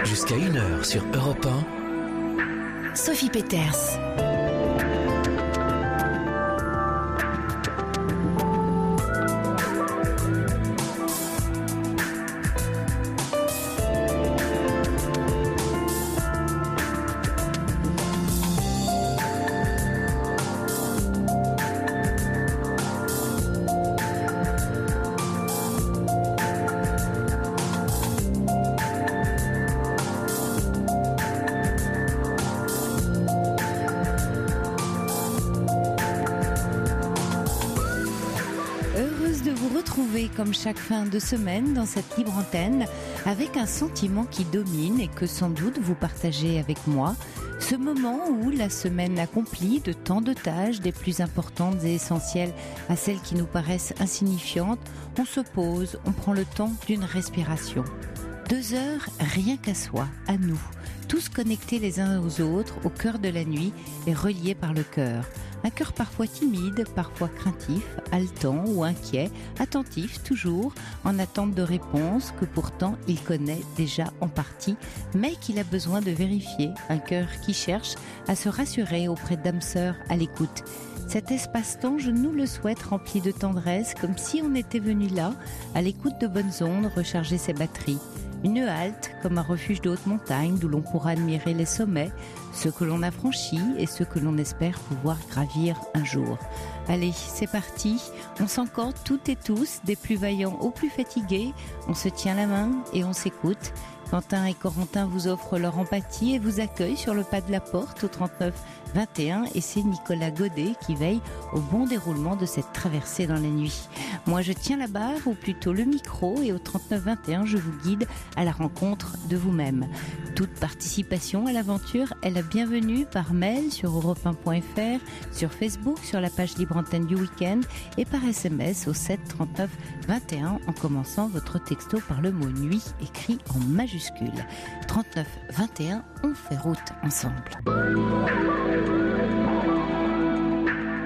Jusqu'à 1h sur Europe 1. Sophie Peters. Comme chaque fin de semaine dans cette libre antenne, avec un sentiment qui domine et que sans doute vous partagez avec moi, ce moment où la semaine accomplie de tant de tâches, des plus importantes et essentielles à celles qui nous paraissent insignifiantes, on se pose, on prend le temps d'une respiration. 2 heures rien qu'à soi, à nous, tous connectés les uns aux autres, au cœur de la nuit et reliés par le cœur. Un cœur parfois timide, parfois craintif, haletant ou inquiet, attentif toujours, en attente de réponses que pourtant il connaît déjà en partie, mais qu'il a besoin de vérifier. Un cœur qui cherche à se rassurer auprès d'âmes sœurs à l'écoute. Cet espace-temps, je nous le souhaite, rempli de tendresse, comme si on était venu là, à l'écoute de bonnes ondes, recharger ses batteries. Une halte, comme un refuge de haute montagne, d'où l'on pourra admirer les sommets, ceux que l'on a franchis et ceux que l'on espère pouvoir gravir un jour. Allez, c'est parti, on s'encorde toutes et tous, des plus vaillants aux plus fatigués, on se tient la main et on s'écoute. Quentin et Corentin vous offrent leur empathie et vous accueillent sur le pas de la porte au 39 21 et c'est Nicolas Godet qui veille au bon déroulement de cette traversée dans la nuit. Moi je tiens la barre ou plutôt le micro et au 39 21 je vous guide à la rencontre de vous-même. Toute participation à l'aventure est la bienvenue par mail sur europe1.fr, sur Facebook, sur la page Libre Antenne du Week-end et par SMS au 7 39 21 en commençant votre texto par le mot nuit écrit en majuscule. 39 21, on fait route ensemble.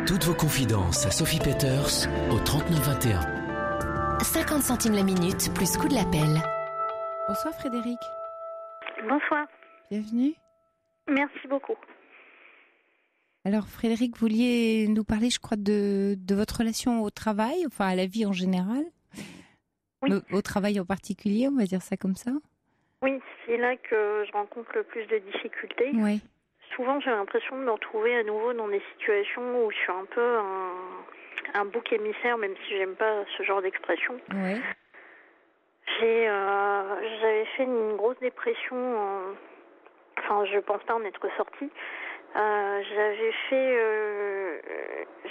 Toutes vos confidences à Sophie Peters au 39 21. 50 centimes la minute plus coût de l'appel. Bonsoir Frédéric. Bonsoir. Bienvenue. Merci beaucoup. Alors Frédéric, vous vouliez nous parler, je crois, de votre relation au travail, enfin à la vie en général. Oui. Au travail en particulier, on va dire ça comme ça. Oui, c'est là que je rencontre le plus de difficultés. Oui. Souvent, j'ai l'impression de me retrouver à nouveau dans des situations où je suis un peu un bouc émissaire, même si j'aime pas ce genre d'expression. Oui. J'avais fait une grosse dépression. Enfin, je pense pas en être sortie.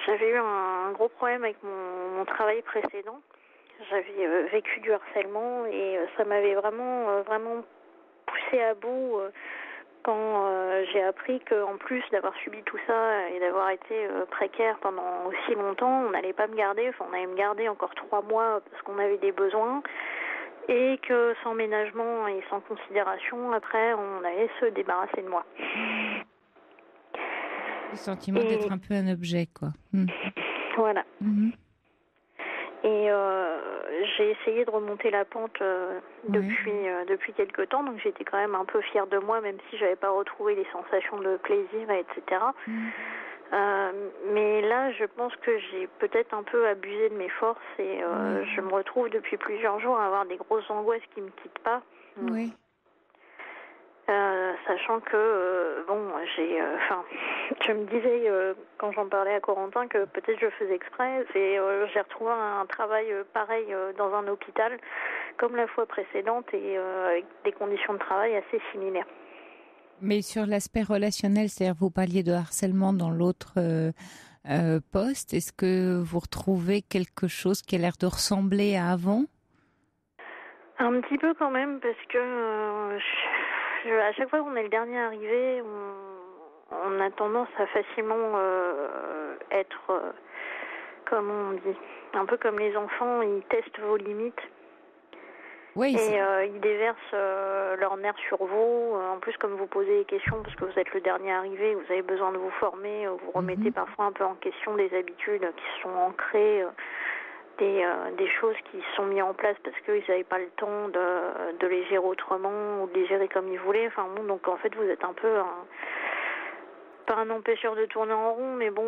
J'avais eu un gros problème avec mon travail précédent. J'avais vécu du harcèlement et ça m'avait vraiment poussé à bout quand j'ai appris qu'en plus d'avoir subi tout ça et d'avoir été précaire pendant aussi longtemps, on n'allait pas me garder, enfin on allait me garder encore 3 mois parce qu'on avait des besoins et que sans ménagement et sans considération, après on allait se débarrasser de moi. Le sentiment d'être un peu un objet, quoi. Voilà. Mm-hmm. Et j'ai essayé de remonter la pente depuis quelques temps, donc j'étais quand même un peu fière de moi, même si j'avais pas retrouvé les sensations de plaisir, etc. Mais là, je pense que j'ai peut-être un peu abusé de mes forces et je me retrouve depuis plusieurs jours à avoir des grosses angoisses qui me quittent pas. Oui. Sachant que je me disais quand j'en parlais à Corentin que peut-être je faisais exprès. J'ai retrouvé un travail pareil dans un hôpital comme la fois précédente et avec des conditions de travail assez similaires. Mais sur l'aspect relationnel, c'est-à-dire vous parliez de harcèlement dans l'autre poste, est-ce que vous retrouvez quelque chose qui a l'air de ressembler à avant ? Un petit peu quand même, parce que à chaque fois qu'on est le dernier arrivé, on a tendance à facilement être, comment on dit, un peu comme les enfants, ils testent vos limites. Oui, et ils déversent leurs nerfs sur vous. En plus, comme vous posez des questions, parce que vous êtes le dernier arrivé, vous avez besoin de vous former, vous remettez parfois un peu en question des habitudes qui sont ancrées des choses qui sont mises en place parce qu'ils n'avaient pas le temps de les gérer autrement ou de les gérer comme ils voulaient. Enfin bon, donc en fait vous êtes un peu pas un empêcheur de tourner en rond, mais bon,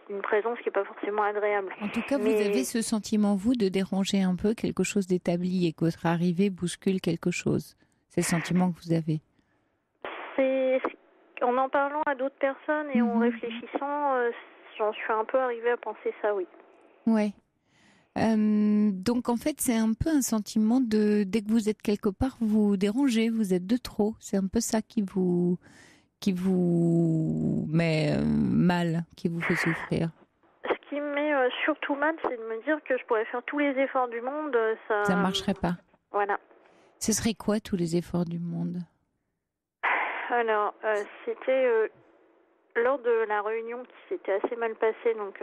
c'est une présence qui n'est pas forcément agréable. En tout cas, vous avez ce sentiment, vous, de déranger un peu quelque chose d'établi et que votre arrivée bouscule quelque chose. C'est le sentiment que vous avez. En en parlant à d'autres personnes et en réfléchissant, j'en suis un peu arrivée à penser ça, oui. Ouais. Donc en fait, c'est un peu un sentiment de dès que vous êtes quelque part, vous vous dérangez, vous êtes de trop. C'est un peu ça qui vous met mal, qui vous fait souffrir. Ce qui me met surtout mal, c'est de me dire que je pourrais faire tous les efforts du monde, ça marcherait pas. Voilà. Ce serait quoi tous les efforts du monde? Alors, c'était lors de la réunion qui s'était assez mal passée, donc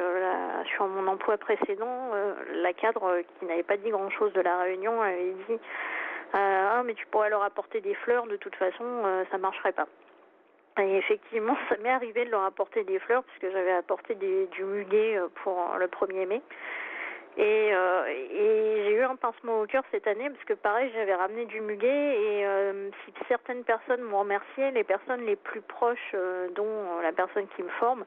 sur mon emploi précédent, la cadre qui n'avait pas dit grand-chose de la réunion avait dit ah mais tu pourrais leur apporter des fleurs, de toute façon ça marcherait pas. Et effectivement, ça m'est arrivé de leur apporter des fleurs puisque j'avais apporté du muguet pour le 1er mai. Et j'ai eu un pincement au cœur cette année parce que pareil, j'avais ramené du muguet et si certaines personnes m'ont remercié, les personnes les plus proches, dont la personne qui me forme,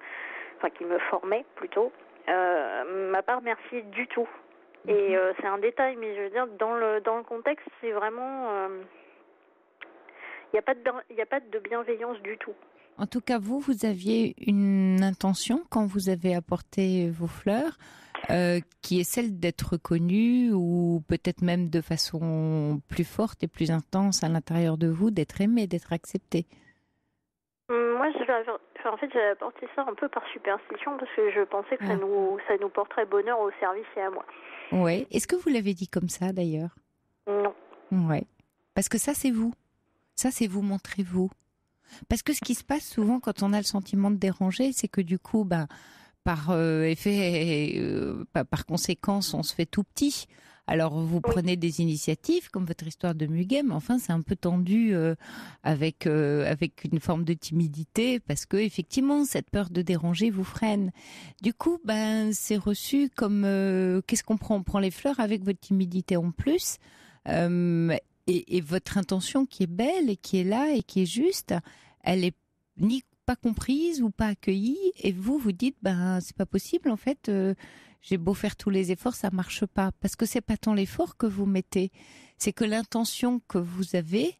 enfin qui me formait plutôt, m'a pas remercié du tout. Et c'est un détail, mais je veux dire dans le contexte, c'est vraiment il n'y a pas de bienveillance du tout. En tout cas, vous aviez une intention quand vous avez apporté vos fleurs, qui est celle d'être reconnue ou peut-être même de façon plus forte et plus intense à l'intérieur de vous, d'être aimée, d'être acceptée. Moi, j'avais apporté ça un peu par superstition parce que je pensais que ça nous porterait bonheur au service et à moi. Ouais. Est-ce que vous l'avez dit comme ça d'ailleurs? Non. Ouais. Parce que ça, c'est vous. Ça, c'est vous montrer vous. Parce que ce qui se passe souvent quand on a le sentiment de déranger, c'est que du coup, par conséquence, on se fait tout petit. Alors, vous prenez des initiatives, comme votre histoire de muguet, mais enfin, c'est un peu tendu avec une forme de timidité, parce que effectivement, cette peur de déranger vous freine. Du coup, c'est reçu comme qu'est-ce qu'on prend? On prend les fleurs avec votre timidité en plus. Et votre intention qui est belle et qui est là et qui est juste, elle est ni pas comprise ou pas accueillie. Et vous dites, c'est pas possible en fait. J'ai beau faire tous les efforts, ça marche pas. Parce que c'est pas tant l'effort que vous mettez, c'est que l'intention que vous avez,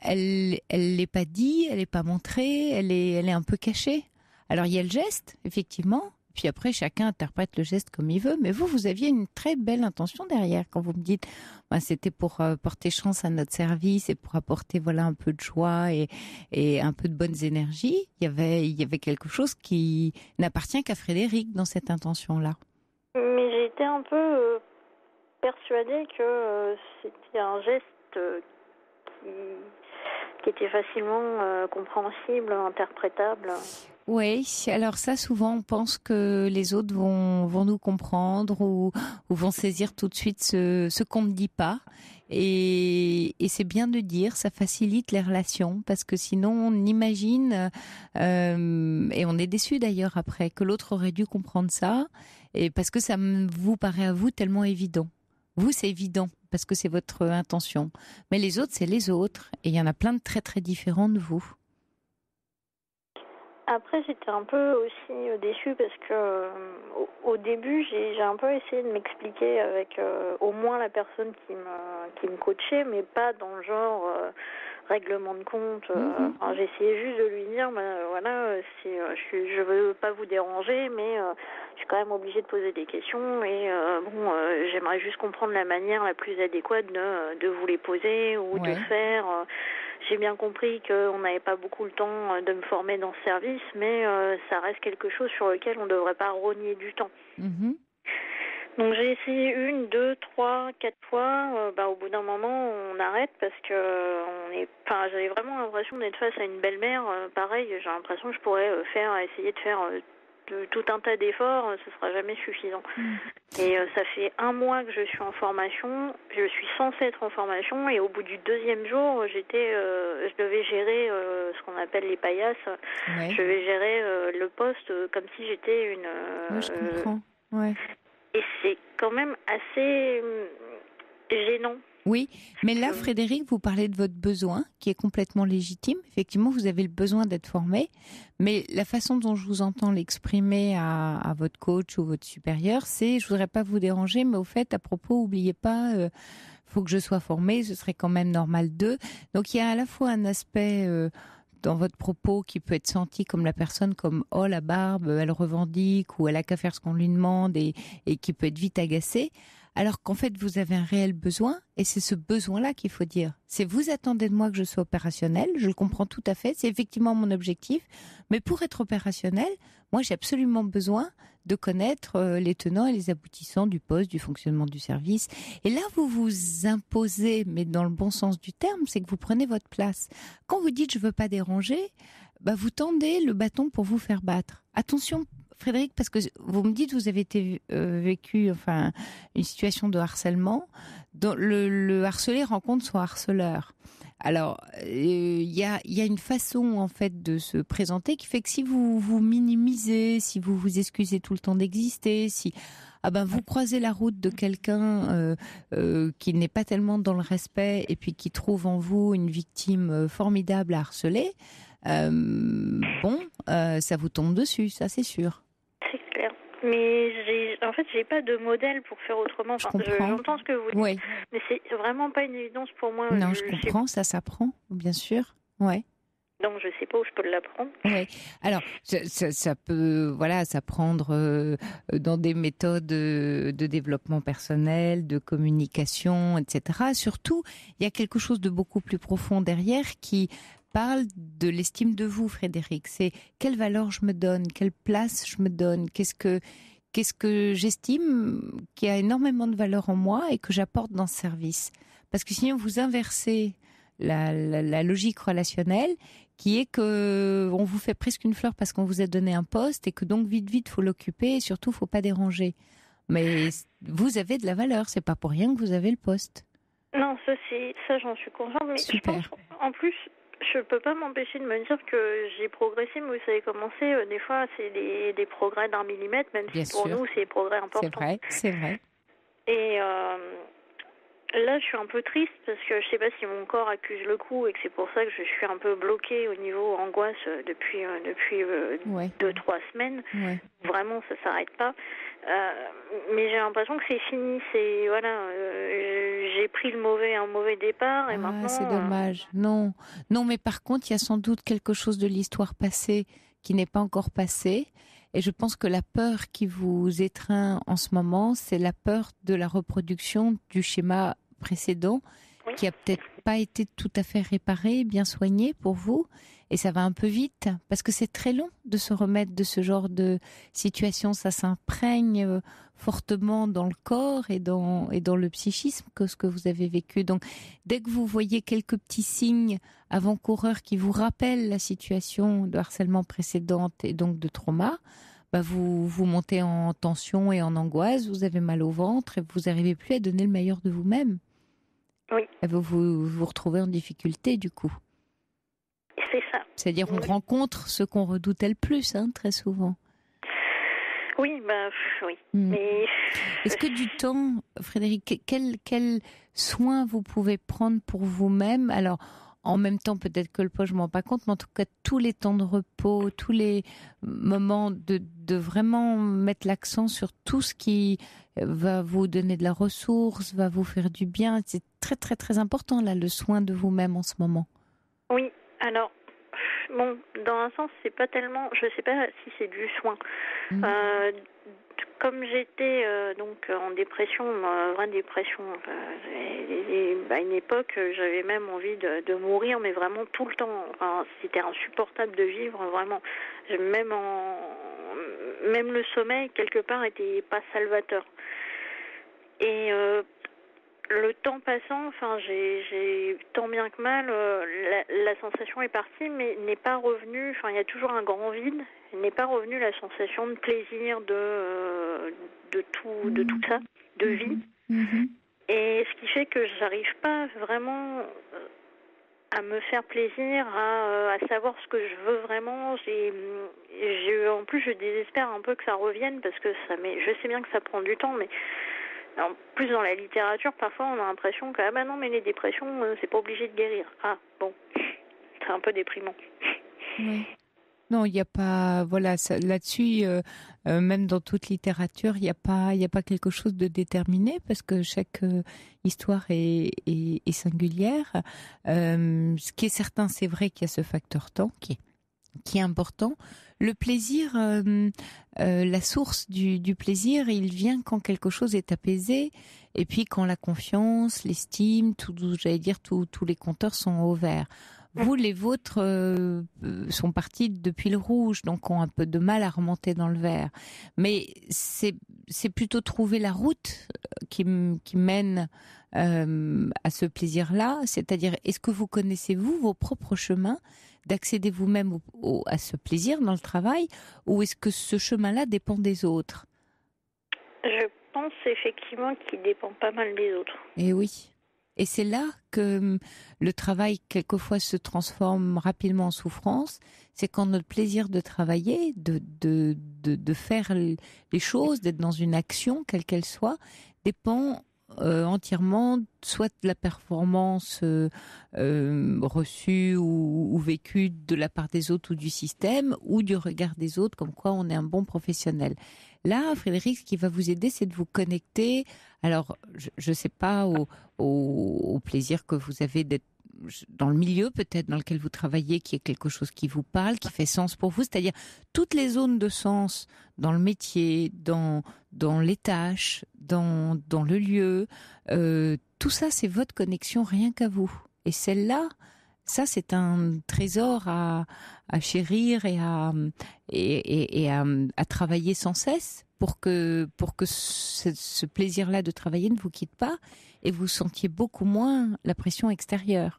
elle l'est pas dit, elle est pas montrée, elle est un peu cachée. Alors il y a le geste, effectivement. Puis après, chacun interprète le geste comme il veut. Mais vous aviez une très belle intention derrière. Quand vous me dites, c'était pour porter chance à notre service et pour apporter un peu de joie et un peu de bonnes énergies. Il y avait quelque chose qui n'appartient qu'à Frédéric dans cette intention-là. Mais j'ai été un peu persuadée que c'était un geste qui était facilement compréhensible, interprétable. Oui, alors ça, souvent, on pense que les autres vont nous comprendre ou vont saisir tout de suite ce qu'on ne dit pas. Et c'est bien de dire, ça facilite les relations, parce que sinon, on imagine, et on est déçu d'ailleurs après, que l'autre aurait dû comprendre ça, et parce que ça vous paraît à vous tellement évident. Vous, c'est évident, parce que c'est votre intention. Mais les autres, c'est les autres. Et il y en a plein de très, très différents de vous. Après, j'étais un peu aussi déçue parce que au début, j'ai un peu essayé de m'expliquer avec au moins la personne qui me coachait, mais pas dans le genre règlement de compte. Enfin, j'essayais juste de lui dire, je veux pas vous déranger, mais je suis quand même obligée de poser des questions et j'aimerais juste comprendre la manière la plus adéquate de vous les poser ou de faire. J'ai bien compris qu'on n'avait pas beaucoup le temps de me former dans ce service, mais ça reste quelque chose sur lequel on ne devrait pas rogner du temps. Donc j'ai essayé 1, 2, 3, 4 fois. Au bout d'un moment, on arrête parce que j'avais vraiment l'impression d'être face à une belle-mère. Pareil, j'ai l'impression que je pourrais essayer de faire tout un tas d'efforts, ce sera jamais suffisant. Et ça fait 1 mois que je suis en formation, je suis censée être en formation et au bout du 2e jour, je devais gérer ce qu'on appelle les paillasses. Je devais gérer le poste comme si j'étais une... je comprends. Ouais. Et c'est quand même assez gênant. Oui, mais là, Frédéric, vous parlez de votre besoin, qui est complètement légitime. Effectivement, vous avez le besoin d'être formé, mais la façon dont je vous entends l'exprimer à votre coach ou votre supérieur, c'est « je voudrais pas vous déranger, mais au fait, à propos, oubliez pas, faut que je sois formé, ce serait quand même normal d'eux ». Donc, il y a à la fois un aspect dans votre propos qui peut être senti comme la personne comme « oh, la barbe, elle revendique » ou « elle a qu'à faire ce qu'on lui demande » et qui peut être vite agacée. Alors qu'en fait, vous avez un réel besoin, et c'est ce besoin-là qu'il faut dire. C'est vous attendez de moi que je sois opérationnel, je le comprends tout à fait, c'est effectivement mon objectif, mais pour être opérationnel, moi j'ai absolument besoin de connaître les tenants et les aboutissants du poste, du fonctionnement du service. Et là, vous vous imposez, mais dans le bon sens du terme, c'est que vous prenez votre place. Quand vous dites « je veux pas déranger », vous tendez le bâton pour vous faire battre. Attention, Frédéric, parce que vous me dites vous avez vécu une situation de harcèlement dont le harcelé rencontre son harceleur. Alors, il y a une façon en fait de se présenter qui fait que si vous vous minimisez, si vous vous excusez tout le temps d'exister, si vous croisez la route de quelqu'un qui n'est pas tellement dans le respect et puis qui trouve en vous une victime formidable à harceler, ça vous tombe dessus, ça c'est sûr. C'est clair. Mais j'ai pas de modèle pour faire autrement. J'entends ce que vous dites, oui. Mais c'est vraiment pas une évidence pour moi. Non, je comprends, ça s'apprend, bien sûr. Ouais. Donc je sais pas où je peux l'apprendre. Oui. Alors ça peut s'apprendre dans des méthodes de développement personnel, de communication, etc. Surtout, il y a quelque chose de beaucoup plus profond derrière qui parle de l'estime de vous, Frédéric. C'est quelle valeur je me donne, quelle place je me donne, qu'est-ce que j'estime qui a énormément de valeur en moi et que j'apporte dans ce service. Parce que sinon vous inversez la logique relationnelle qui est que on vous fait presque une fleur parce qu'on vous a donné un poste et que donc vite faut l'occuper et surtout faut pas déranger. Mais vous avez de la valeur, c'est pas pour rien que vous avez le poste. Non, ça j'en suis consciente, mais super. Je pense en plus je peux pas m'empêcher de me dire que j'ai progressé, mais vous savez comment c'est, des fois c'est des progrès d'1 millimètre, même Bien si pour sûr. nous c'est des progrès importants. C'est vrai. Et là, je suis un peu triste parce que je sais pas si mon corps accuse le coup et que c'est pour ça que je suis un peu bloquée au niveau angoisse depuis 2-3 semaines. Ouais. Vraiment, ça s'arrête pas. Mais j'ai l'impression que c'est fini. J'ai pris un mauvais départ et maintenant. C'est dommage. Non, mais par contre, il y a sans doute quelque chose de l'histoire passée qui n'est pas encore passé. Et je pense que la peur qui vous étreint en ce moment, c'est la peur de la reproduction du schéma précédent, oui, qui a peut-être pas été tout à fait réparé, bien soigné pour vous. Et ça va un peu vite, parce que c'est très long de se remettre de ce genre de situation. Ça s'imprègne fortement dans le corps et dans le psychisme que ce que vous avez vécu. Donc, dès que vous voyez quelques petits signes avant-coureurs qui vous rappellent la situation de harcèlement précédente et donc de trauma, vous montez en tension et en angoisse, vous avez mal au ventre et vous n'arrivez plus à donner le meilleur de vous-même. Oui. Et vous retrouvez en difficulté du coup. C'est ça. C'est-à-dire on rencontre ce qu'on redoutait le plus, très souvent. Oui, oui. Mais est-ce que du temps, Frédéric, quel soin vous pouvez prendre pour vous-même ? Alors, en même temps, peut-être que le poids, je ne m'en rends pas compte, mais en tout cas, tous les temps de repos, tous les moments de vraiment mettre l'accent sur tout ce qui va vous donner de la ressource, va vous faire du bien. C'est très, très, très important, là, le soin de vous-même en ce moment. Oui, alors, bon, dans un sens, c'est pas tellement, je sais pas si c'est du soin. Comme j'étais donc en dépression, vraie dépression, à une époque, j'avais même envie de mourir, mais vraiment tout le temps. Enfin, c'était insupportable de vivre, vraiment. Même le sommeil, quelque part, était pas salvateur. Et le temps passant, j'ai tant bien que mal, la sensation est partie, mais n'est pas revenue. Enfin, il y a toujours un grand vide. N'est pas revenue la sensation de plaisir, de tout ça, de vie. Et ce qui fait que j'arrive pas vraiment à me faire plaisir, à savoir ce que je veux vraiment. En plus, je désespère un peu que ça revienne parce que je sais bien que ça prend du temps, mais en plus dans la littérature, parfois on a l'impression que non, mais les dépressions, c'est pas obligé de guérir. Ah bon, c'est un peu déprimant. Oui. Non, il n'y a pas, voilà, là-dessus, même dans toute littérature, il n'y a pas quelque chose de déterminé parce que chaque histoire est singulière. Ce qui est certain, c'est vrai qu'il y a ce facteur temps qui est important. Le plaisir, la source du plaisir, il vient quand quelque chose est apaisé et puis quand la confiance, l'estime, j'allais dire, tous les compteurs sont au vert. Vous, les vôtres sont partis depuis le rouge, donc ont un peu de mal à remonter dans le vert. Mais c'est plutôt trouver la route qui mène à ce plaisir-là. C'est-à-dire, est-ce que vous connaissez, vous, vos propres chemins d'accéder vous-même à ce plaisir dans le travail, ou est-ce que ce chemin-là dépend des autres ? Je pense effectivement qu'il dépend pas mal des autres. Eh oui. Et c'est là que le travail, quelquefois, se transforme rapidement en souffrance. C'est quand notre plaisir de travailler, de faire les choses, d'être dans une action, quelle qu'elle soit, dépend entièrement soit de la performance reçue ou vécue de la part des autres ou du système, ou du regard des autres, comme quoi on est un bon professionnel. Là, Frédéric, ce qui va vous aider, c'est de vous connecter. Alors, je ne sais pas, au plaisir que vous avez d'être dans le milieu peut-être dans lequel vous travaillez, qui est quelque chose qui vous parle, qui fait sens pour vous, c'est-à-dire toutes les zones de sens dans le métier, dans les tâches, dans le lieu, tout ça, c'est votre connexion rien qu'à vous. Et celle-là, ça, c'est un trésor à chérir et à travailler sans cesse pour que ce plaisir-là de travailler ne vous quitte pas et vous sentiez beaucoup moins la pression extérieure.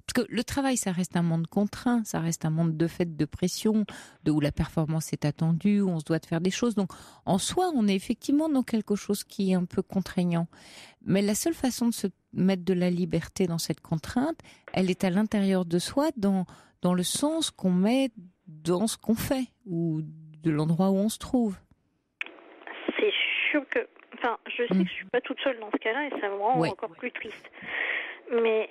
Parce que le travail, ça reste un monde contraint, ça reste un monde de fait, de pression, où la performance est attendue, où on se doit de faire des choses. Donc, en soi, on est effectivement dans quelque chose qui est un peu contraignant. Mais la seule façon de se mettre de la liberté dans cette contrainte, elle est à l'intérieur de soi, dans le sens qu'on met dans ce qu'on fait, ou de l'endroit où on se trouve. C'est sûr que... Enfin, je sais que je suis pas toute seule dans ce cas-là, et ça me rend encore plus triste. Mais...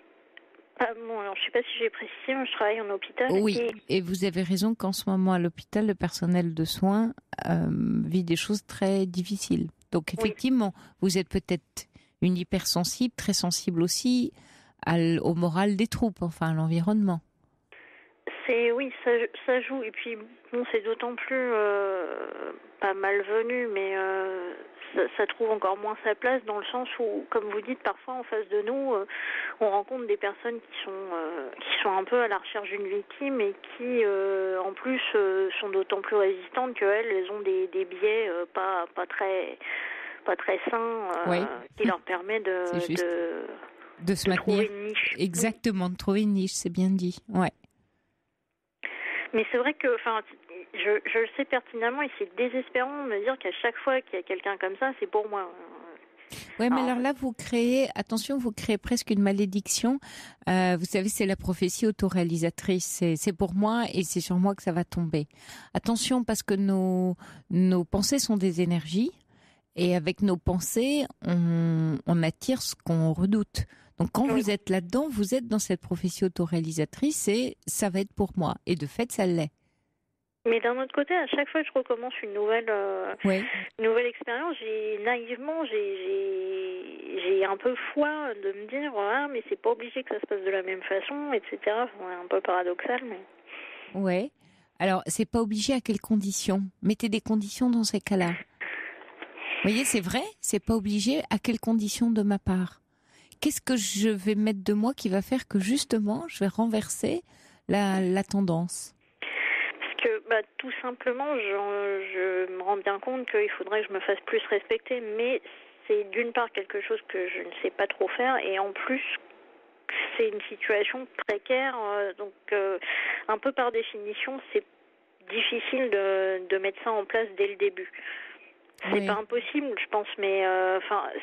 bon, alors, je ne sais pas si j'ai précisé, mais je travaille en hôpital. Oui, et vous avez raison qu'en ce moment à l'hôpital, le personnel de soins vit des choses très difficiles. Donc effectivement, vous êtes peut-être une hypersensible, très sensible aussi au moral des troupes, enfin à l'environnement. Oui, ça joue. Et puis, bon, c'est d'autant plus pas malvenu, mais ça trouve encore moins sa place dans le sens où, comme vous dites, parfois en face de nous, on rencontre des personnes qui sont un peu à la recherche d'une victime et qui, en plus, sont d'autant plus résistantes qu'elles ont des biais pas très sains qui leur permet de se maintenir. Trouver une niche. Exactement, de trouver une niche, c'est bien dit. Ouais. Mais c'est vrai que, je le sais pertinemment et c'est désespérant de me dire qu'à chaque fois qu'il y a quelqu'un comme ça, c'est pour moi. Oui, mais alors là, vous créez presque une malédiction. Vous savez, c'est la prophétie autoréalisatrice. C'est pour moi et c'est sur moi que ça va tomber. Attention, parce que nos pensées sont des énergies et avec nos pensées, on attire ce qu'on redoute. Donc quand vous êtes là-dedans, vous êtes dans cette prophétie autoréalisatrice et ça va être pour moi. Et de fait, ça l'est. Mais d'un autre côté, à chaque fois que je recommence une nouvelle expérience, naïvement, j'ai un peu foi de me dire mais c'est pas obligé que ça se passe de la même façon, etc. C'est un peu paradoxal, mais. Ouais. Alors, c'est pas obligé à quelles conditions ? Mettez des conditions dans ces cas-là. Vous voyez, c'est vrai, c'est pas obligé à quelles conditions de ma part ? Qu'est-ce que je vais mettre de moi qui va faire que justement, je vais renverser la tendance ? Parce que tout simplement, je me rends bien compte qu'il faudrait que je me fasse plus respecter, mais c'est d'une part quelque chose que je ne sais pas trop faire, et en plus, c'est une situation précaire, donc un peu par définition, c'est difficile de mettre ça en place dès le début. C'est pas impossible, je pense, mais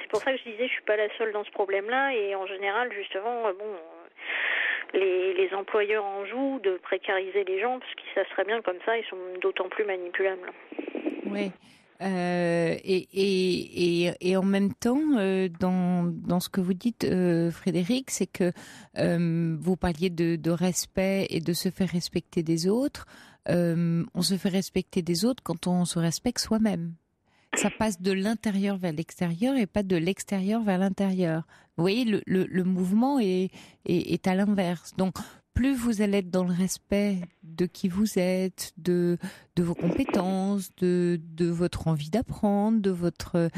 c'est pour ça que je disais, je suis pas la seule dans ce problème-là, et en général, justement, les employeurs en jouent de précariser les gens, parce qu'ils savent très bien comme ça, ils sont d'autant plus manipulables. Oui. Et en même temps, dans ce que vous dites, Frédéric, c'est que vous parliez de respect et de se faire respecter des autres. On se fait respecter des autres quand on se respecte soi-même. Ça passe de l'intérieur vers l'extérieur et pas de l'extérieur vers l'intérieur. Vous voyez, le mouvement est à l'inverse. Donc, plus vous allez être dans le respect de qui vous êtes, de vos compétences, de votre envie d'apprendre, de votre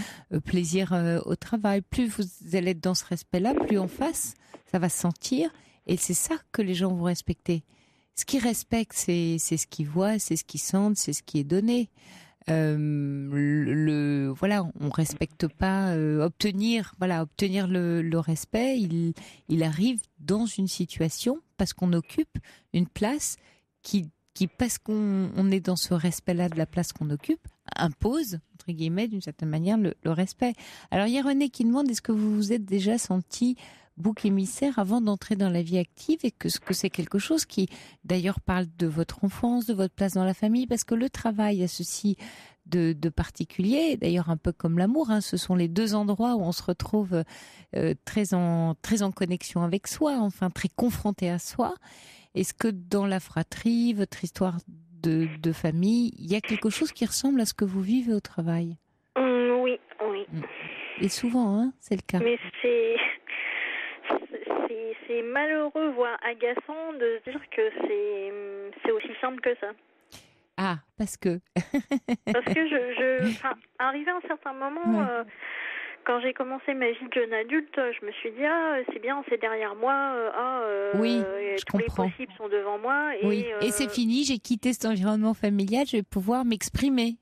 plaisir au travail, plus vous allez être dans ce respect-là, plus en face, ça va se sentir. Et c'est ça que les gens vont respecter. Ce qu'ils respectent, c'est ce qu'ils voient, c'est ce qu'ils sentent, c'est ce qui est donné. Voilà, on respecte pas obtenir le respect. Il arrive dans une situation parce qu'on occupe une place qui parce qu'on est dans ce respect-là de la place qu'on occupe impose entre guillemets d'une certaine manière le respect. Alors il y a René qui demande, est-ce que vous vous êtes déjà senti bouc émissaire avant d'entrer dans la vie active, et que c'est quelque chose qui d'ailleurs parle de votre enfance, de votre place dans la famille, parce que le travail a ceci de particulier, d'ailleurs un peu comme l'amour, ce sont les deux endroits où on se retrouve très en connexion avec soi, enfin très confronté à soi. Est-ce que dans la fratrie, votre histoire de famille, il y a quelque chose qui ressemble à ce que vous vivez au travail? Oui. Et souvent, c'est le cas. Mais c'est malheureux, voire agaçant de se dire que c'est aussi simple que ça. Ah, parce que arrivé à un certain moment, quand j'ai commencé ma vie de jeune adulte, je me suis dit c'est bien, c'est derrière moi, oui, je tous comprends. les possibles sont devant moi. Et c'est fini, j'ai quitté cet environnement familial, je vais pouvoir m'exprimer.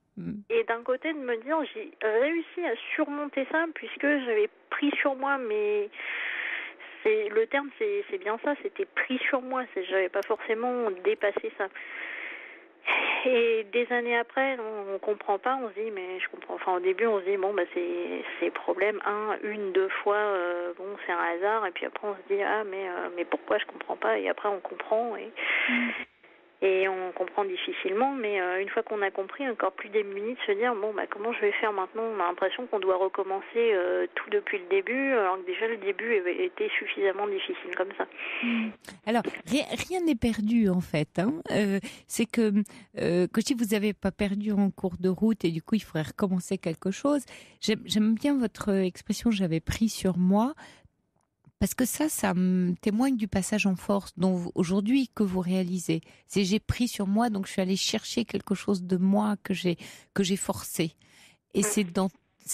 Et d'un côté de me dire, j'ai réussi à surmonter ça puisque j'avais pris sur moi, mais le terme c'est bien ça, c'était pris sur moi, j'avais pas forcément dépassé ça. Et des années après, on comprend pas, on se dit mais je comprends. Enfin au début on se dit c'est problème une, deux fois, c'est un hasard, et puis après on se dit mais pourquoi je comprends pas, et après on comprend et on comprend difficilement, mais une fois qu'on a compris, encore plus démuni de se dire comment je vais faire maintenant. On a l'impression qu'on doit recommencer tout depuis le début, alors que déjà le début était suffisamment difficile comme ça. Alors rien n'est perdu en fait. C'est que si vous n'avez pas perdu en cours de route et du coup il faudrait recommencer quelque chose. J'aime bien votre expression, j'avais pris sur moi. Parce que ça me témoigne du passage en force dont aujourd'hui que vous réalisez. C'est j'ai pris sur moi, donc je suis allée chercher quelque chose de moi que j'ai forcé. Et c'est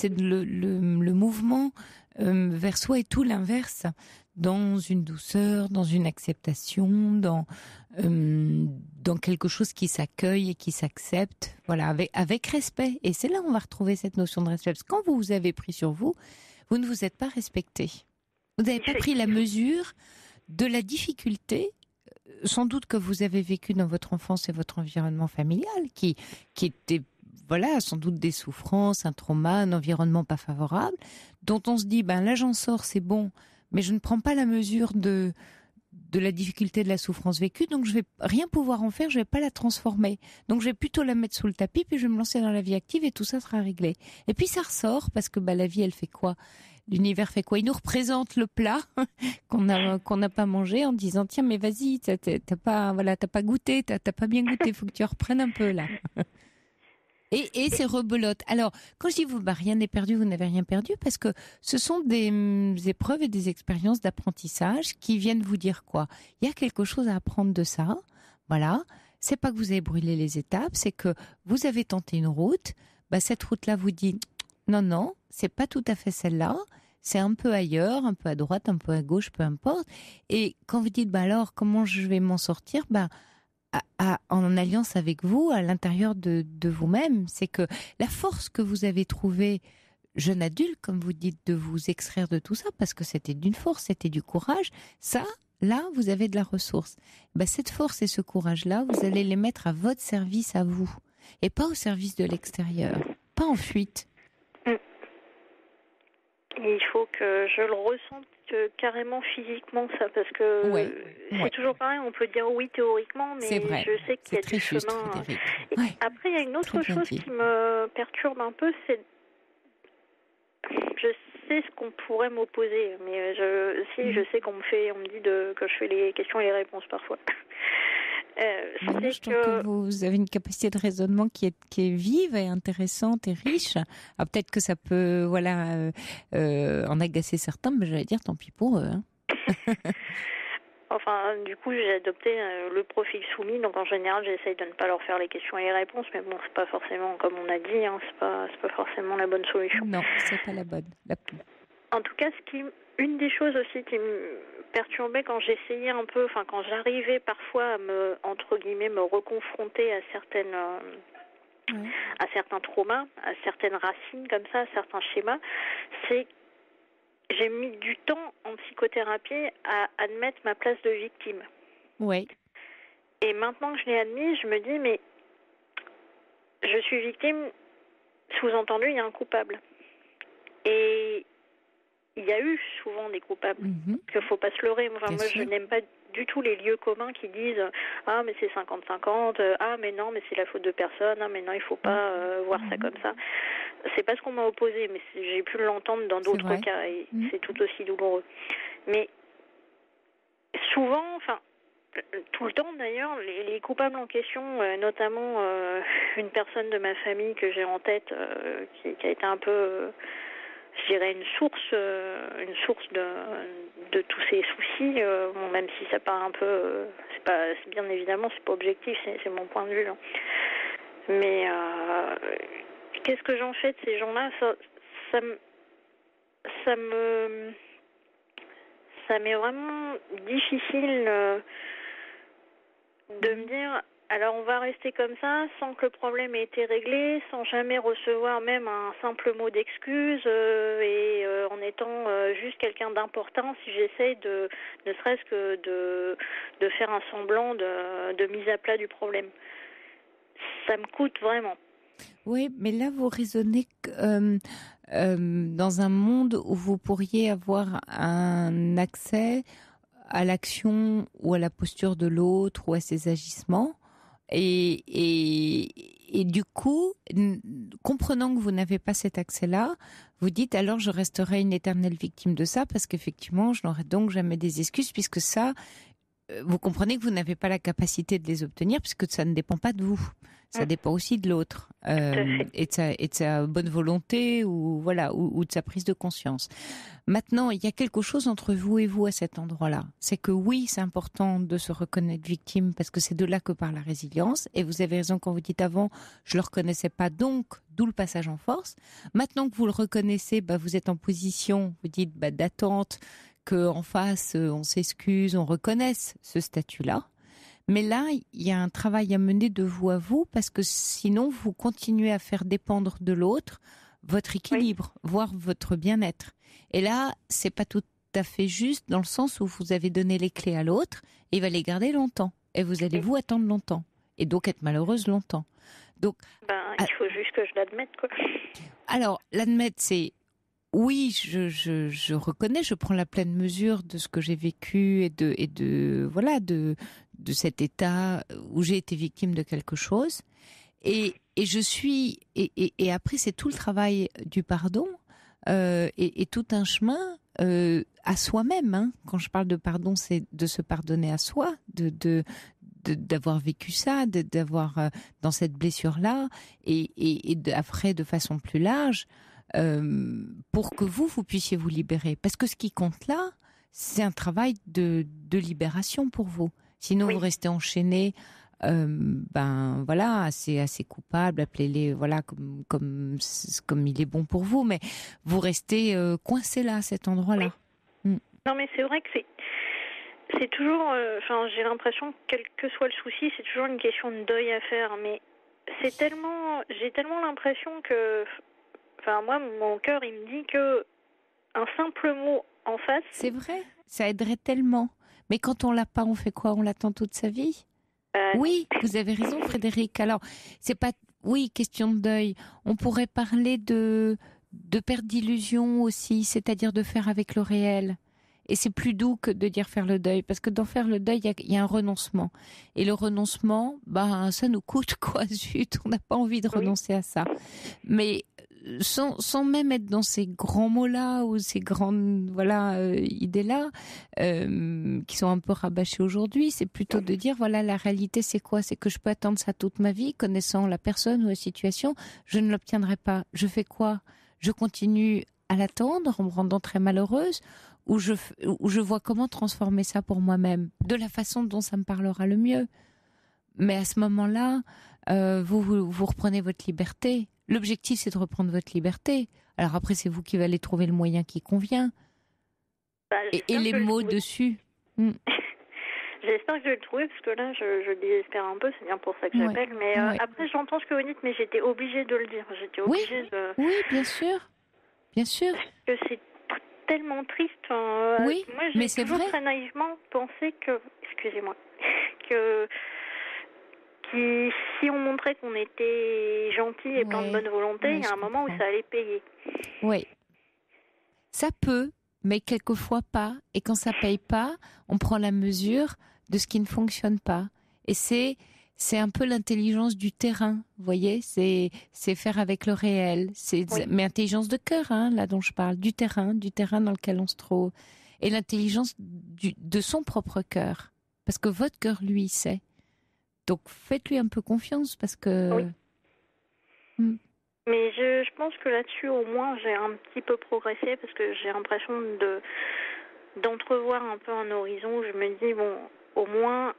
le mouvement vers soi et tout l'inverse, dans une douceur, dans une acceptation, dans quelque chose qui s'accueille et qui s'accepte, voilà, avec respect. Et c'est là où on va retrouver cette notion de respect. Parce que quand vous avez pris sur vous, vous ne vous êtes pas respecté. Vous n'avez pas pris la mesure de la difficulté, sans doute que vous avez vécu dans votre enfance et votre environnement familial, qui était, sans doute des souffrances, un trauma, un environnement pas favorable, dont on se dit, là j'en sors, c'est bon, mais je ne prends pas la mesure de la difficulté de la souffrance vécue, donc je vais rien pouvoir en faire, je vais pas la transformer. Donc je vais plutôt la mettre sous le tapis, puis je vais me lancer dans la vie active et tout ça sera réglé. Et puis ça ressort, parce que la vie, elle fait quoi ? L'univers fait quoi ? Il nous représente le plat qu'on n'a pas mangé en disant tiens mais vas-y t'as pas goûté, t'as pas bien goûté, faut que tu reprennes un peu là. Et c'est rebelote. Alors quand je dis rien n'est perdu, vous n'avez rien perdu, parce que ce sont des épreuves et des expériences d'apprentissage qui viennent vous dire quoi ? Il y a quelque chose à apprendre de ça. Voilà, c'est pas que vous avez brûlé les étapes, c'est que vous avez tenté une route. Cette route-là vous dit non, c'est pas tout à fait celle-là, c'est un peu ailleurs, un peu à droite, un peu à gauche, peu importe. Et quand vous dites, alors, comment je vais m'en sortir ? En alliance avec vous, à l'intérieur de vous-même, c'est que la force que vous avez trouvée, jeune adulte, comme vous dites, de vous extraire de tout ça, parce que c'était d'une force, c'était du courage, ça, là, vous avez de la ressource. Cette force et ce courage-là, vous allez les mettre à votre service, à vous, et pas au service de l'extérieur, pas en fuite. Il faut que je le ressente carrément physiquement ça, parce que c'est toujours pareil, on peut dire oui théoriquement, mais je sais qu'il y a du chemin. Après, il y a une autre chose qui me perturbe un peu, c'est je sais ce qu'on pourrait m'opposer, mais je sais qu'on me dit que je fais les questions et les réponses parfois. Je trouve que vous avez une capacité de raisonnement qui est vive et intéressante et riche. Alors peut-être que ça peut en agacer certains, mais j'allais dire tant pis pour eux. Hein. Enfin, du coup, j'ai adopté le profil soumis, donc en général, j'essaye de ne pas leur faire les questions et les réponses, mais bon, c'est pas forcément, comme on a dit, hein, c'est pas forcément la bonne solution. Non, c'est pas la bonne. En tout cas, une des choses aussi qui me perturbait quand j'essayais un peu, enfin quand j'arrivais parfois à me reconfronter à certains traumas, à certaines racines comme ça, à certains schémas, c'est j'ai mis du temps en psychothérapie à admettre ma place de victime. Oui. Et maintenant que je l'ai admis, je me dis mais je suis victime, sous-entendu il y a un coupable. Et il y a eu souvent des coupables, qu'il ne faut pas se leurrer. Enfin, moi, je n'aime pas du tout les lieux communs qui disent « Ah, mais c'est 50-50 »,« Ah, mais non, mais c'est la faute de personne »,« Ah, mais non, il ne faut pas voir ça comme ça ». C'est pas ce qu'on m'a opposé, mais j'ai pu l'entendre dans d'autres cas, et c'est tout aussi douloureux. Mais souvent, enfin, tout le temps d'ailleurs, les coupables en question, notamment une personne de ma famille que j'ai en tête, qui a été un peu... je dirais une source de tous ces soucis, bon, même si ça paraît un peu, c'est bien évidemment, c'est pas objectif, c'est mon point de vue. Hein. Mais qu'est-ce que j'en fais de ces gens-là ? Ça m'est vraiment difficile de me dire. Alors on va rester comme ça, sans que le problème ait été réglé, sans jamais recevoir même un simple mot d'excuse et en étant juste quelqu'un d'important si j'essaye ne serait-ce que de faire un semblant de mise à plat du problème. Ça me coûte vraiment. Oui, mais là vous raisonnez dans un monde où vous pourriez avoir un accès à l'action ou à la posture de l'autre ou à ses agissements. Et du coup, comprenant que vous n'avez pas cet accès-là, vous dites alors je resterai une éternelle victime de ça parce qu'effectivement je n'aurai donc jamais des excuses puisque ça, vous comprenez que vous n'avez pas la capacité de les obtenir puisque ça ne dépend pas de vous, ça dépend aussi de l'autre et de sa bonne volonté ou de sa prise de conscience. Maintenant, il y a quelque chose entre vous et vous à cet endroit-là. C'est que oui, c'est important de se reconnaître victime parce que c'est de là que part la résilience. Et vous avez raison quand vous dites avant, je le reconnaissais pas, donc d'où le passage en force. Maintenant que vous le reconnaissez, vous êtes en position, vous dites d'attente qu'en face on s'excuse, on reconnaisse ce statut-là. Mais là, il y a un travail à mener de vous à vous parce que sinon vous continuez à faire dépendre de l'autre votre équilibre, voire votre bien-être. Et là, c'est pas tout à fait juste dans le sens où vous avez donné les clés à l'autre et il va les garder longtemps. Et vous allez vous attendre longtemps. Et donc être malheureuse longtemps. Donc, il faut juste que je l'admette, quoi. Alors, l'admettre, c'est oui, je reconnais, je prends la pleine mesure de ce que j'ai vécu et de cet état où j'ai été victime de quelque chose. Et je suis et après c'est tout le travail du pardon et tout un chemin à soi-même. Hein. Quand je parle de pardon, c'est de se pardonner à soi, d'avoir vécu ça, d'avoir dans cette blessure-là et après de façon plus large pour que vous puissiez vous libérer. Parce que ce qui compte là, c'est un travail de libération pour vous. Sinon vous restez enchaîné. Assez coupable, appelez-les comme il est bon pour vous, mais vous restez coincé là à cet endroit-là. Oui. Non, mais c'est vrai que c'est toujours, j'ai l'impression que quel que soit le souci, c'est toujours une question de deuil à faire, mais j'ai tellement l'impression que, moi, mon cœur, il me dit que un simple mot en face. C'est vrai, ça aiderait tellement. Mais quand on l'a pas, on fait quoi ? On l'attend toute sa vie ? Oui, vous avez raison, Frédéric. Alors, c'est pas, question de deuil. On pourrait parler de perte d'illusion aussi, c'est-à-dire de faire avec le réel. Et c'est plus doux que de dire faire le deuil, parce que dans faire le deuil, il y a un renoncement. Et le renoncement, ça nous coûte quoi, zut, on n'a pas envie de renoncer à ça. Mais sans même être dans ces grands mots-là ou ces grandes idées-là qui sont un peu rabâchées aujourd'hui, c'est plutôt de dire voilà, la réalité c'est quoi? C'est que je peux attendre ça toute ma vie, connaissant la personne ou la situation, je ne l'obtiendrai pas. Je fais quoi? Je continue à l'attendre en me rendant très malheureuse, ou je vois comment transformer ça pour moi-même de la façon dont ça me parlera le mieux. Mais à ce moment-là, vous reprenez votre liberté. L'objectif, c'est de reprendre votre liberté. Alors après, c'est vous qui allez trouver le moyen qui convient. Et les mots dessus. J'espère que je vais le trouver, parce que là, je désespère un peu, c'est bien pour ça que j'appelle. Mais après, j'entends ce que vous dites, mais j'étais obligée de le dire. J'étais obligée de... Oui, bien sûr. Bien sûr. Parce que c'est tellement triste. Oui, moi, mais j'ai c'est toujours vrai. très naïvement pensé que... Excusez-moi. Si on montrait qu'on était gentil et plein de bonne volonté, il y a un moment où ça allait payer. Oui. Ça peut, mais quelquefois pas. Et quand ça paye pas, on prend la mesure de ce qui ne fonctionne pas. Et c'est un peu l'intelligence du terrain, vous voyez, c'est faire avec le réel. Mais intelligence de cœur, là dont je parle, du terrain dans lequel on se trouve. Et l'intelligence de son propre cœur. Parce que votre cœur, lui, sait. Donc, faites-lui un peu confiance parce que... Oui. Mais je pense que là-dessus, au moins, j'ai un petit peu progressé parce que j'ai l'impression d'entrevoir un peu un horizon où je me dis, bon, au moins,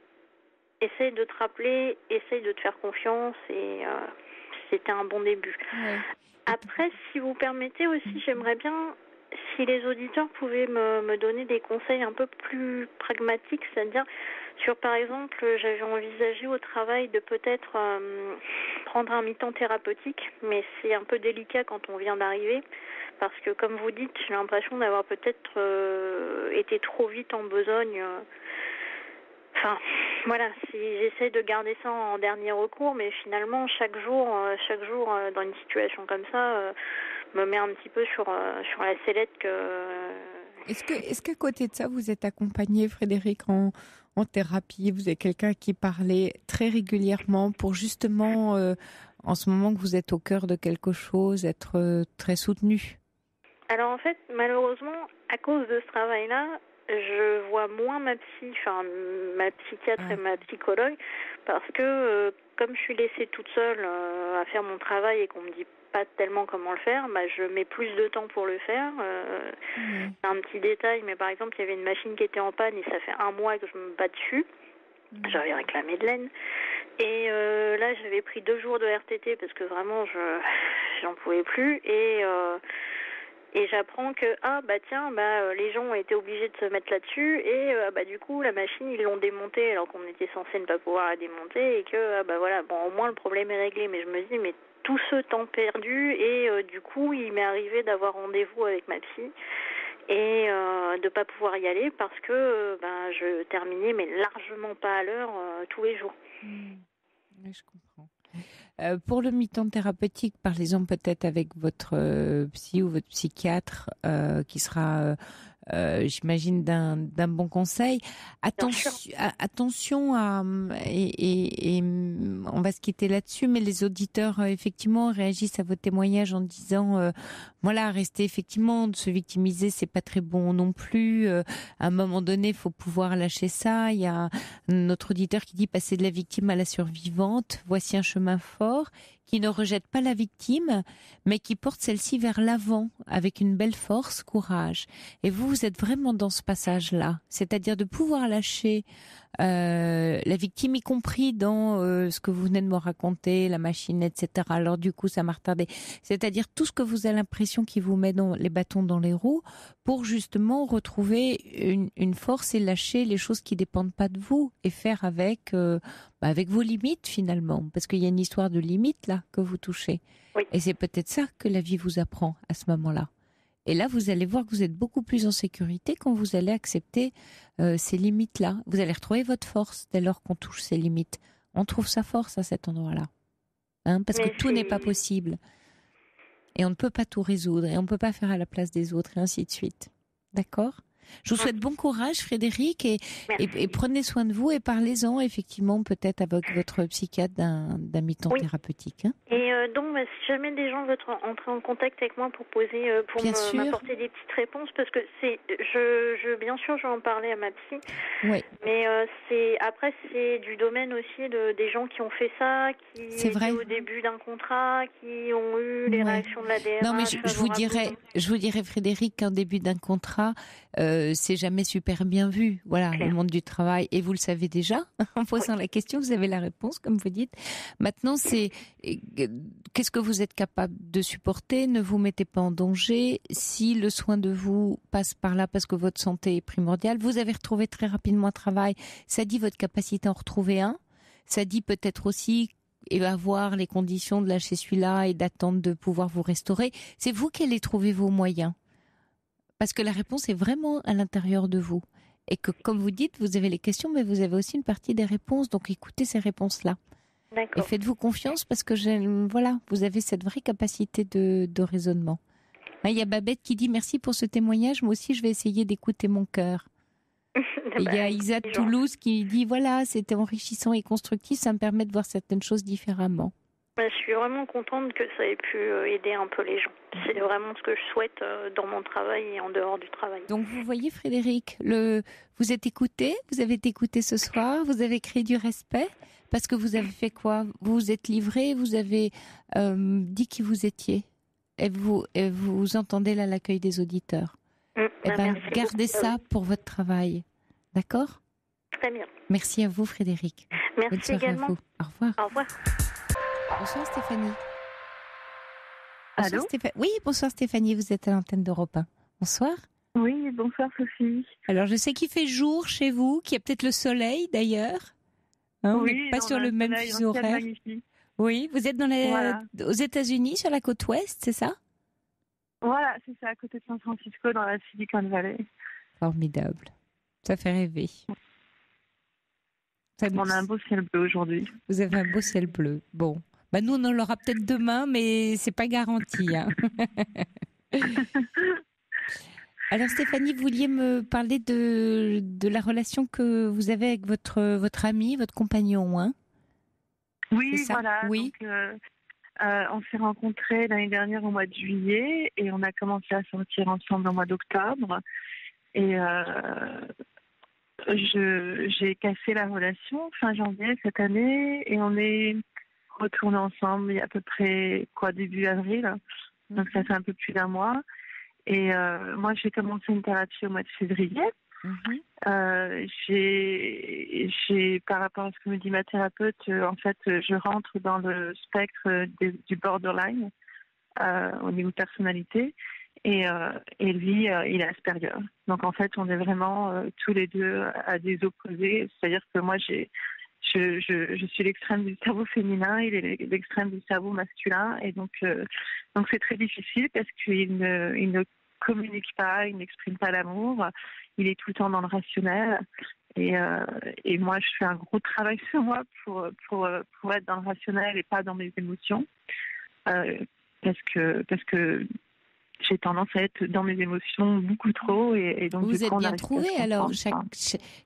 essaye de te rappeler, essaye de te faire confiance et c'était un bon début. Ouais. Après, si vous permettez aussi, j'aimerais bien... Si les auditeurs pouvaient me donner des conseils un peu plus pragmatiques, c'est-à-dire sur, par exemple, j'avais envisagé au travail de peut-être prendre un mi-temps thérapeutique, mais c'est un peu délicat quand on vient d'arriver, parce que comme vous dites, j'ai l'impression d'avoir peut-être été trop vite en besogne. Enfin, voilà, j'essaie de garder ça en dernier recours, mais finalement, chaque jour dans une situation comme ça, me met un petit peu sur la sellette que... Est-ce qu'à côté de ça, vous êtes accompagné, Frédéric, en thérapie? Vous avez quelqu'un qui parlait très régulièrement pour justement, en ce moment que vous êtes au cœur de quelque chose, être très soutenu? Alors en fait, malheureusement, à cause de ce travail-là, je vois moins ma psychiatre et ma psychologue, parce que comme je suis laissée toute seule à faire mon travail et qu'on me dit pas tellement comment le faire, je mets plus de temps pour le faire. C'est un petit détail, mais par exemple, il y avait une machine qui était en panne et ça fait 1 mois que je me bats dessus. J'avais réclamé de l'aide. Et là, j'avais pris 2 jours de RTT parce que vraiment, j'en pouvais plus. Et j'apprends que les gens ont été obligés de se mettre là-dessus et du coup la machine ils l'ont démontée alors qu'on était censé ne pas pouvoir la démonter et que au moins le problème est réglé. Mais je me dis mais tout ce temps perdu et du coup il m'est arrivé d'avoir rendez-vous avec ma psy et de pas pouvoir y aller parce que je terminais mais largement pas à l'heure tous les jours. Oui, je comprends. Pour le mi-temps thérapeutique, parlez-en peut-être avec votre psy ou votre psychiatre qui sera, j'imagine, d'un bon conseil. Attention à... Et on va se quitter là-dessus, mais les auditeurs, effectivement, réagissent à vos témoignages en disant, rester effectivement, de se victimiser, c'est pas très bon non plus. À un moment donné, il faut pouvoir lâcher ça. Il y a notre auditeur qui dit passer de la victime à la survivante. Voici un chemin fort qui ne rejette pas la victime, mais qui porte celle-ci vers l'avant avec une belle force, courage. Et vous êtes vraiment dans ce passage-là, c'est-à-dire de pouvoir lâcher la victime, y compris dans ce que vous venez de me raconter, la machine, etc. Alors du coup, ça m'a retardé. C'est-à-dire tout ce que vous avez l'impression qui vous met les bâtons dans les roues pour justement retrouver une force et lâcher les choses qui dépendent pas de vous et faire avec vos limites finalement. Parce qu'il y a une histoire de limites là que vous touchez. Oui. Et c'est peut-être ça que la vie vous apprend à ce moment-là. Et là, vous allez voir que vous êtes beaucoup plus en sécurité quand vous allez accepter ces limites-là. Vous allez retrouver votre force dès lors qu'on touche ces limites. On trouve sa force à cet endroit-là. Parce que tout n'est pas possible. Et on ne peut pas tout résoudre. Et on ne peut pas faire à la place des autres, et ainsi de suite. D'accord ? Je vous souhaite bon courage, Frédéric, et prenez soin de vous et parlez-en effectivement peut-être avec votre psychiatre d'un mi-temps thérapeutique. Hein. Et donc, si jamais des gens veulent entrer en contact avec moi pour m'apporter des petites réponses, parce que bien sûr, je vais en parler à ma psy. Oui. Mais c'est du domaine aussi des gens qui ont fait ça, qui étaient au début d'un contrat, qui ont eu les réactions de la DRH. Non, mais je vous dirais, Frédéric, qu'en début d'un contrat, c'est jamais super bien vu. Voilà, le monde du travail. Et vous le savez déjà, en posant la question, vous avez la réponse, comme vous dites. Maintenant, qu'est-ce que vous êtes capable de supporter? Ne vous mettez pas en danger. Si le soin de vous passe par là parce que votre santé est primordiale, vous avez retrouvé très rapidement un travail. Ça dit votre capacité à en retrouver un. Ça dit peut-être aussi avoir les conditions de lâcher celui-là et d'attendre de pouvoir vous restaurer. C'est vous qui allez trouver vos moyens. Parce que la réponse est vraiment à l'intérieur de vous. Et que, comme vous dites, vous avez les questions, mais vous avez aussi une partie des réponses. Donc, écoutez ces réponses-là. D'accord. Et faites-vous confiance parce que, vous avez cette vraie capacité de raisonnement. Il y a Babette qui dit « Merci pour ce témoignage. Moi aussi, je vais essayer d'écouter mon cœur. » Il y a Isa de Toulouse qui dit « Voilà, c'était enrichissant et constructif. Ça me permet de voir certaines choses différemment. » Je suis vraiment contente que ça ait pu aider un peu les gens. C'est vraiment ce que je souhaite dans mon travail et en dehors du travail. Donc vous voyez Frédéric, vous êtes écouté, vous avez été écouté ce soir, vous avez créé du respect parce que vous avez fait quoi? Vous vous êtes livré, vous avez dit qui vous étiez et vous entendez là l'accueil des auditeurs. Gardez ça pour votre travail, d'accord? Très bien. Merci à vous Frédéric. Merci également. À vous. Au revoir. Au revoir. Bonsoir Stéphanie. Allô ? Oui, bonsoir Stéphanie, vous êtes à l'antenne d'Europe 1. Bonsoir. Oui, bonsoir Sophie. Alors je sais qu'il fait jour chez vous, qu'il y a peut-être le soleil d'ailleurs. Hein, oui, on n'est pas sur le même fuseau horaire. Oui, vous êtes aux États-Unis, sur la côte ouest, c'est ça ? Voilà, c'est ça, à côté de San Francisco, dans la Silicon Valley. Formidable. Ça fait rêver. On a un beau ciel bleu aujourd'hui. Vous avez un beau ciel bleu. Bon. Nous, on en l'aura peut-être demain, mais c'est pas garanti. Hein. Alors Stéphanie, vous vouliez me parler de la relation que vous avez avec votre ami, votre compagnon, hein ? Oui, voilà. Oui. Donc, on s'est rencontrés l'année dernière au mois de juillet et on a commencé à sortir ensemble au mois d'octobre. Et j'ai cassé la relation fin janvier cette année et on est retournés ensemble il y a à peu près début avril. Donc ça fait un peu plus d'un mois. Et moi j'ai commencé une thérapie au mois de février. J'ai par rapport à ce que me dit ma thérapeute, en fait je rentre dans le spectre du borderline au niveau de personnalité. Et lui, il est Asperger. Donc en fait, on est vraiment tous les deux à des opposés. C'est-à-dire que moi, je suis l'extrême du cerveau féminin, il est l'extrême du cerveau masculin. Et donc c'est très difficile parce qu'il ne communique pas, il n'exprime pas l'amour. Il est tout le temps dans le rationnel. Et moi, je fais un gros travail sur moi pour être dans le rationnel et pas dans mes émotions. Parce que j'ai tendance à être dans mes émotions beaucoup trop et donc vous êtes bien trouvés alors.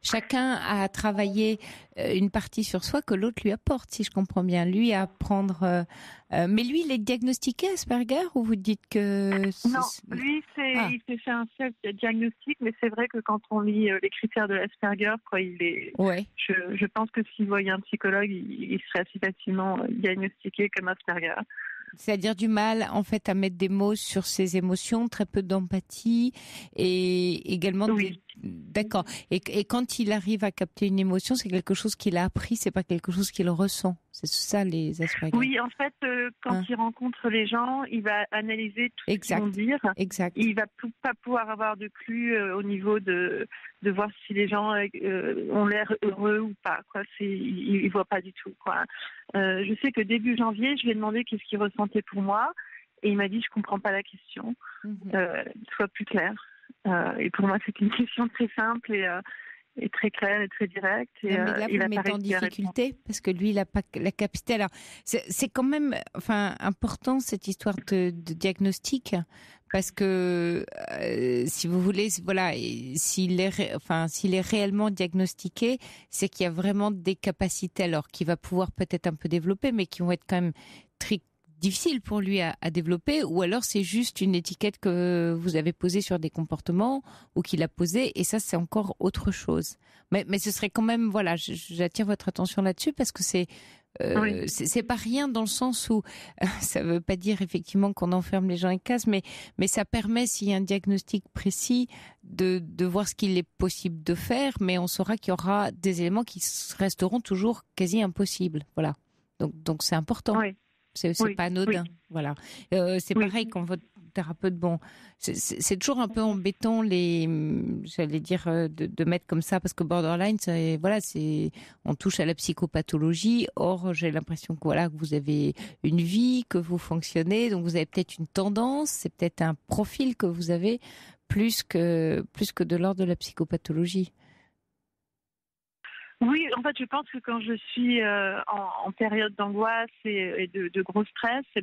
Chacun a travaillé une partie sur soi que l'autre lui apporte, si je comprends bien. Lui à apprendre. Mais lui, il est diagnostiqué Asperger ou vous dites que non, lui il s'est fait un self-diagnostic, mais c'est vrai que quand on lit les critères de l'Asperger, il est. Ouais. Je pense que s'il voyait un psychologue, il serait assez facilement diagnostiqué comme Asperger. C'est-à-dire du mal, en fait, à mettre des mots sur ses émotions, très peu d'empathie et également... Oui. D'accord. Et quand il arrive à capter une émotion, c'est quelque chose qu'il a appris, c'est pas quelque chose qu'il ressent. C'est ça, les Asperger. Oui, en fait, quand il rencontre les gens, il va analyser tout ce qu'ils vont dire. Exact. Il va pas pouvoir avoir de plus au niveau de voir si les gens ont l'air heureux ou pas. Il voit pas du tout. Je sais que début janvier, je lui ai demandé qu'est-ce qu'il ressentait pour moi. Et il m'a dit, je comprends pas la question. Sois plus clair. Et pour moi, c'est une question très simple et très claire et très directe. Et, mais là, vous le mettez en difficulté parce que lui, il n'a pas la capacité. Alors, c'est quand même important cette histoire de diagnostic Parce que si vous voulez, voilà, s'il est réellement diagnostiqué, c'est qu'il y a vraiment des capacités alors qu'il va pouvoir peut-être un peu développer, mais qui vont être quand même très difficiles pour lui à développer, ou alors c'est juste une étiquette que vous avez posée sur des comportements ou qu'il a posé, et ça c'est encore autre chose. Mais ce serait quand même, voilà, j'attire votre attention là-dessus parce que c'est pas rien dans le sens où ça veut pas dire effectivement qu'on enferme les gens en case, mais ça permet, s'il y a un diagnostic précis, de voir ce qu'il est possible de faire, mais on saura qu'il y aura des éléments qui resteront toujours quasi impossibles. Voilà. Donc c'est important. Oui. C'est pas anodin. Oui. Voilà. C'est pareil quand votre thérapeute, bon, c'est toujours un peu embêtant j'allais dire, de mettre comme ça, parce que borderline, on touche à la psychopathologie. Or, j'ai l'impression que voilà, que vous avez une vie, que vous fonctionnez, donc vous avez peut-être une tendance, c'est peut-être un profil que vous avez plus que de l'ordre de la psychopathologie. Oui, en fait, je pense que quand je suis en période d'angoisse et de gros stress, je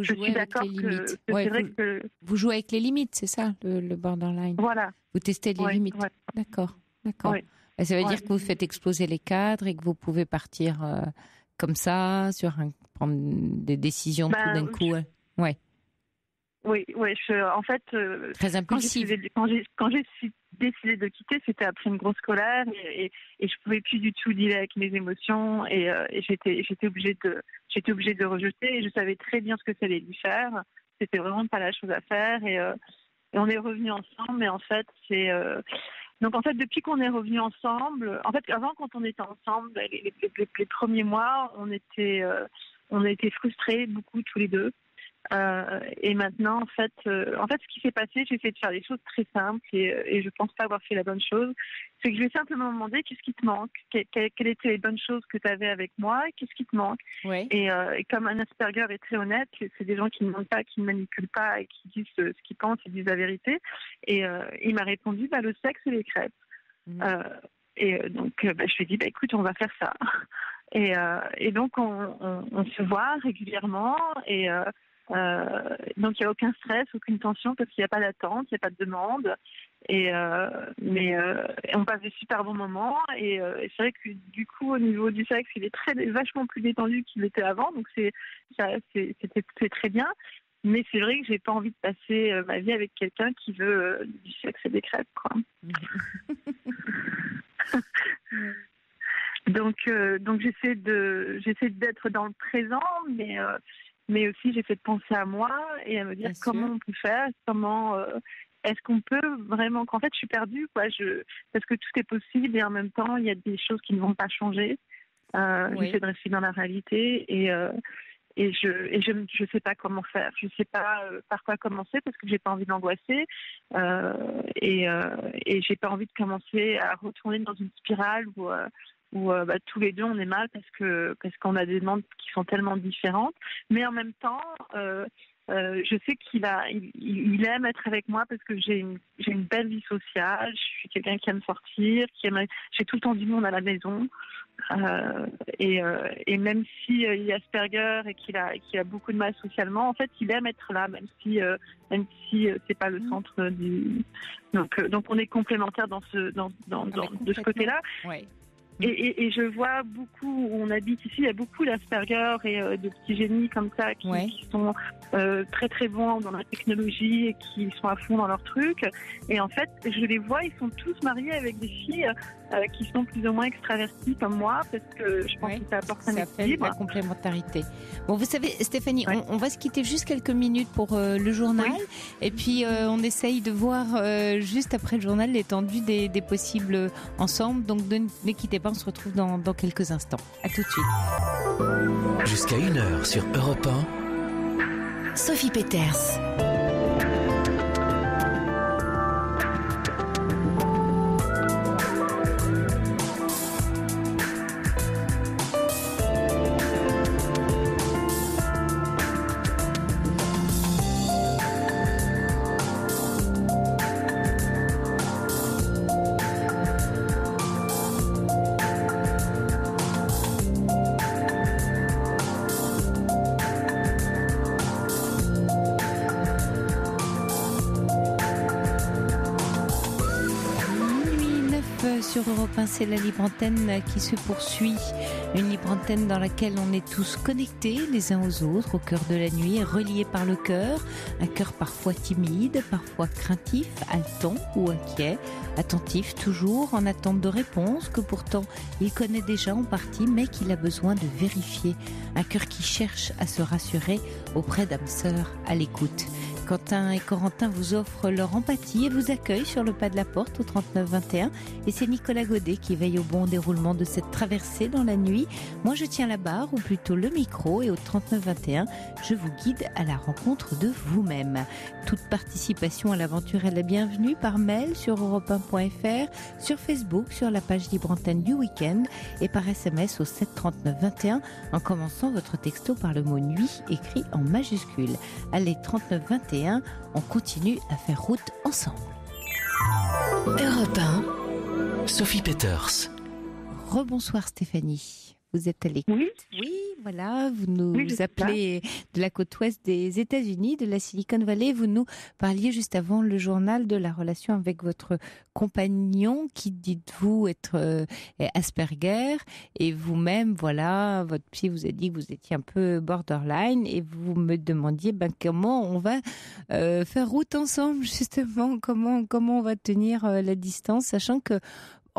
suis d'accord que c'est vrai que... Vous jouez avec les limites, c'est ça, le borderline. Voilà. Vous testez les limites. Ouais. D'accord. Oui. Ça veut dire que vous faites exploser les cadres et que vous pouvez partir comme ça, prendre des décisions tout d'un coup. Ouais. Oui, en fait, très impulsive. Quand j'ai décidé de quitter, c'était après une grosse colère et je pouvais plus du tout dealer avec mes émotions et j'étais obligée de rejeter, et je savais très bien ce que ça allait lui faire. C'était vraiment pas la chose à faire, et on est revenus ensemble. Mais en fait, donc en fait, depuis qu'on est revenus ensemble, en fait, avant, quand on était ensemble, les premiers mois, on était frustrés beaucoup tous les deux. Et maintenant, en fait, ce qui s'est passé, j'ai essayé de faire des choses très simples et je pense pas avoir fait la bonne chose. C'est que je lui ai simplement demandé qu'est-ce qui te manque, quelles étaient les bonnes choses que tu avais avec moi, qu'est-ce qui te manque. Oui. Et comme un Asperger est très honnête, c'est des gens qui ne mentent pas, qui ne manipulent pas et qui disent ce qu'ils pensent, ils disent la vérité. Et il m'a répondu le sexe et les crêpes. Donc je lui ai dit écoute, on va faire ça. Et donc on se voit régulièrement et donc il n'y a aucun stress, aucune tension parce qu'il n'y a pas d'attente, il n'y a pas de demande mais on passe des super bons moments et c'est vrai que du coup au niveau du sexe il est vachement plus détendu qu'il l'était avant, donc c'est très bien, mais c'est vrai que j'ai pas envie de passer ma vie avec quelqu'un qui veut du sexe et des crêpes, quoi. Donc j'essaie d'être dans le présent, mais aussi j'essaie de penser à moi et à me dire comment on peut faire, est-ce qu'on peut vraiment, qu'en fait je suis perdue, quoi, parce que tout est possible et en même temps il y a des choses qui ne vont pas changer. J'essaie de rester dans la réalité et je sais pas comment faire, je sais pas par quoi commencer parce que j'ai pas envie d'angoisser et j'ai pas envie de commencer à retourner dans une spirale où tous les deux on est mal parce qu'on a des demandes qui sont tellement différentes, mais en même temps je sais qu'il aime être avec moi parce que j'ai une belle vie sociale, je suis quelqu'un qui aime sortir, j'ai tout le temps du monde à la maison et même si il est Asperger et qu'il a beaucoup de mal socialement, en fait il aime être là même si c'est pas le centre du donc on est complémentaires de ce côté-là. Ouais. Et je vois beaucoup, où on habite ici, il y a beaucoup d'Asperger et de petits génies comme ça qui sont très très bons dans la technologie et qui sont à fond dans leur truc. Et en fait, je les vois, ils sont tous mariés avec des filles qui sont plus ou moins extraverties comme moi, parce que je pense que ça apporte un équilibre. Ça fait la complémentarité. Bon, vous savez, Stéphanie, on va se quitter juste quelques minutes pour le journal, et puis on essaye de voir juste après le journal l'étendue des possibles ensemble. Donc ne quittez pas, on se retrouve dans quelques instants. À tout de suite. Jusqu'à 1h sur Europe 1. Sophie Peeters. sur Europe 1, c'est la libre antenne qui se poursuit. Une libre antenne dans laquelle on est tous connectés les uns aux autres, au cœur de la nuit, reliés par le cœur. Un cœur parfois timide, parfois craintif, haletant ou inquiet. Attentif toujours, en attente de réponses que pourtant il connaît déjà en partie, mais qu'il a besoin de vérifier. Un cœur qui cherche à se rassurer auprès d'âmes sœurs à l'écoute. Quentin et Corentin vous offrent leur empathie et vous accueillent sur le pas de la porte au 39-21. Et c'est Nicolas Godet qui veille au bon déroulement de cette traversée dans la nuit. Moi, je tiens la barre, ou plutôt le micro, et au 39-21, je vous guide à la rencontre de vous-même. Toute participation à l'aventure est la bienvenue par mail sur europe1.fr, sur Facebook, sur la page Libre Antenne du week-end et par SMS au 739-21 en commençant votre texto par le mot nuit écrit en majuscule. Allez, 39-21. On continue à faire route ensemble. Europe 1, Sophie Peters. Rebonsoir Stéphanie. Vous êtes à l'écoute. Oui, voilà, vous nous appelez de la côte ouest des États-Unis, de la Silicon Valley. Vous nous parliez juste avant le journal de la relation avec votre compagnon qui, dites-vous, être Asperger. Et vous-même, voilà, votre psy vous a dit que vous étiez un peu borderline et vous me demandiez comment on va faire route ensemble, justement, comment on va tenir la distance, sachant que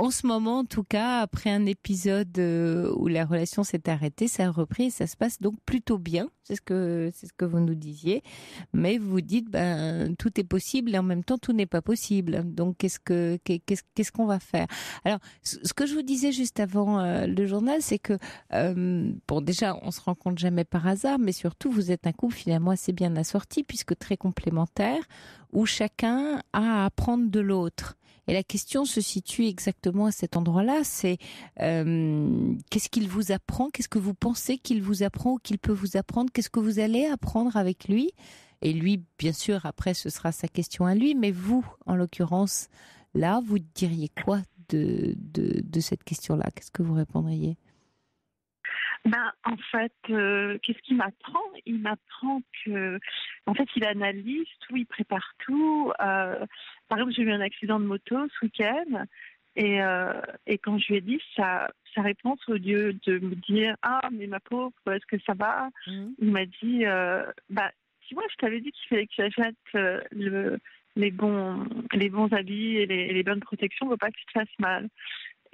en ce moment, en tout cas, après un épisode où la relation s'est arrêtée, ça a repris et ça se passe donc plutôt bien. C'est ce que vous nous disiez. Mais vous dites, tout est possible et en même temps, tout n'est pas possible. Donc, qu'est-ce qu'on va faire? Alors, ce que je vous disais juste avant le journal, c'est que, déjà, on se rencontre jamais par hasard, mais surtout, vous êtes un couple finalement assez bien assorti puisque très complémentaire, où chacun a à apprendre de l'autre. Et la question se situe exactement à cet endroit-là, c'est qu'est-ce qu'il vous apprend, qu'est-ce que vous pensez qu'il vous apprend ou qu'il peut vous apprendre, qu'est-ce que vous allez apprendre avec lui? Et lui, bien sûr, après, ce sera sa question à lui, mais vous, en l'occurrence, là, vous diriez quoi de cette question-là? Qu'est-ce que vous répondriez? En fait, qu'est-ce qu'il m'apprend? Il m'apprend que, en fait, il analyse tout, il prépare tout. Par exemple, j'ai eu un accident de moto ce week-end et quand je lui ai dit sa réponse, au lieu de me dire « Ah, mais ma pauvre, est-ce que ça va ?» Il m'a dit tu vois, je t'avais dit qu'il fallait que tu achètes les bons habits et les bonnes protections pour pas que tu te fasses mal. »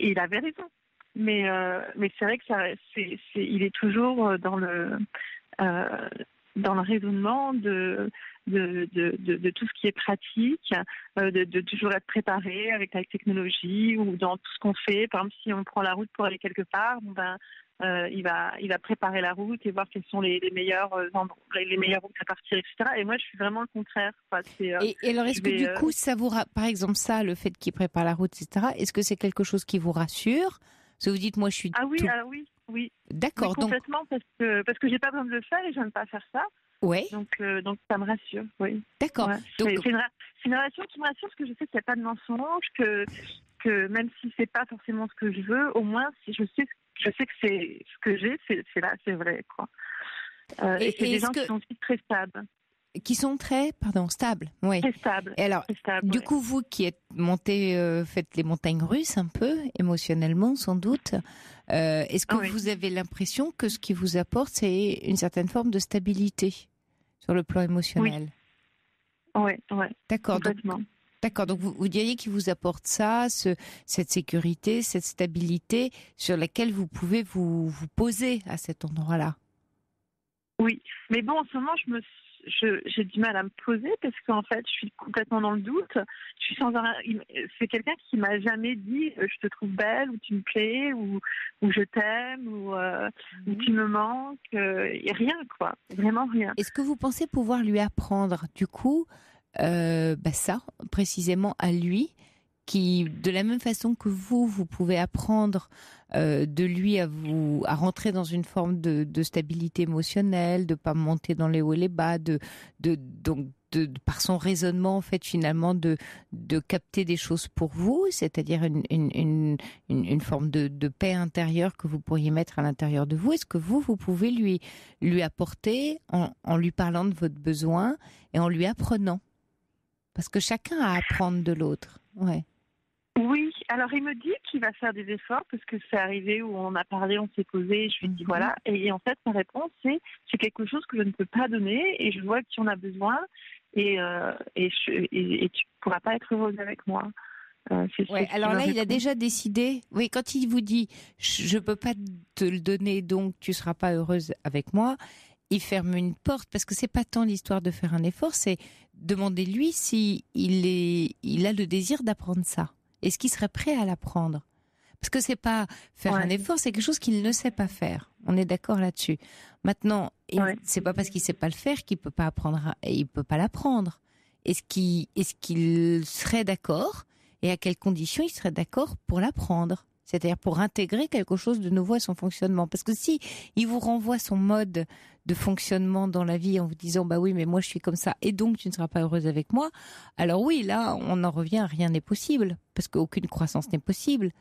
Et il avait raison. Mais c'est vrai que il est toujours dans le raisonnement de tout ce qui est pratique, de toujours être préparé avec la technologie ou dans tout ce qu'on fait. Par exemple, si on prend la route pour aller quelque part, il va préparer la route et voir quelles sont les meilleures routes à partir, etc. Et moi, je suis vraiment le contraire. Et alors, est-ce que du coup, ça vous, par exemple, le fait qu'il prépare la route, etc., est-ce que c'est quelque chose qui vous rassure? Parce que vous dites, moi, je suis... Oui. D'accord. Oui, complètement, parce que j'ai pas besoin de le faire et je n'aime pas faire ça. Ouais. Donc ça me rassure, oui. D'accord. Ouais. Donc... C'est une relation qui me rassure parce que je sais qu'il n'y a pas de mensonge, que même si c'est pas forcément ce que je veux, au moins si je sais que c'est ce que j'ai, c'est là, c'est vrai, quoi. Et c'est des gens qui sont aussi très stables. Qui sont stables, oui. Très stables. Et alors, du coup, vous qui êtes monté, faites les montagnes russes un peu, émotionnellement, sans doute, est-ce que vous avez l'impression que ce qui vous apporte, c'est une certaine forme de stabilité sur le plan émotionnel? Oui. D'accord. Complètement. Donc vous diriez qu'il vous apporte ça, cette sécurité, cette stabilité sur laquelle vous pouvez vous poser à cet endroit-là. Oui, mais bon, en ce moment, j'ai du mal à me poser parce qu'en fait, je suis complètement dans le doute. Je suis c'est quelqu'un qui m'a jamais dit je te trouve belle ou tu me plais ou je t'aime ou tu me manques. Rien, quoi. Vraiment rien. Est-ce que vous pensez pouvoir lui apprendre du coup ça précisément à lui, qui de la même façon que vous pouvez apprendre de lui à rentrer dans une forme de stabilité émotionnelle, de pas monter dans les hauts et les bas, donc par son raisonnement en fait finalement de capter des choses pour vous, c'est-à-dire une forme de paix intérieure que vous pourriez mettre à l'intérieur de vous. Est-ce que vous pouvez lui apporter en lui parlant de votre besoin et en lui apprenant? Parce que chacun a à apprendre de l'autre. Ouais. Oui, Alors, il me dit qu'il va faire des efforts parce que c'est arrivé où on a parlé, on s'est posé, je lui ai dit voilà. Et en fait, sa réponse, c'est quelque chose que je ne peux pas donner et je vois que tu en as besoin et tu pourras pas être heureuse avec moi. Ouais, alors là, il a déjà décidé. Oui, quand il vous dit je peux pas te le donner, donc tu seras pas heureuse avec moi, il ferme une porte parce que c'est pas tant l'histoire de faire un effort, c'est demander lui si il a le désir d'apprendre ça. Est-ce qu'il serait prêt à l'apprendre? Parce que c'est pas faire un effort, c'est quelque chose qu'il ne sait pas faire. On est d'accord là-dessus. Maintenant, c'est pas parce qu'il sait pas le faire qu'il peut pas apprendre, il peut pas l'apprendre. Est-ce qu'il serait d'accord? Et à quelles conditions il serait d'accord pour l'apprendre? C'est-à-dire pour intégrer quelque chose de nouveau à son fonctionnement. Parce que si il vous renvoie son mode de fonctionnement dans la vie en vous disant bah oui mais moi je suis comme ça et donc tu ne seras pas heureuse avec moi, alors oui là on en revient à rien n'est possible parce qu'aucune croissance n'est possible.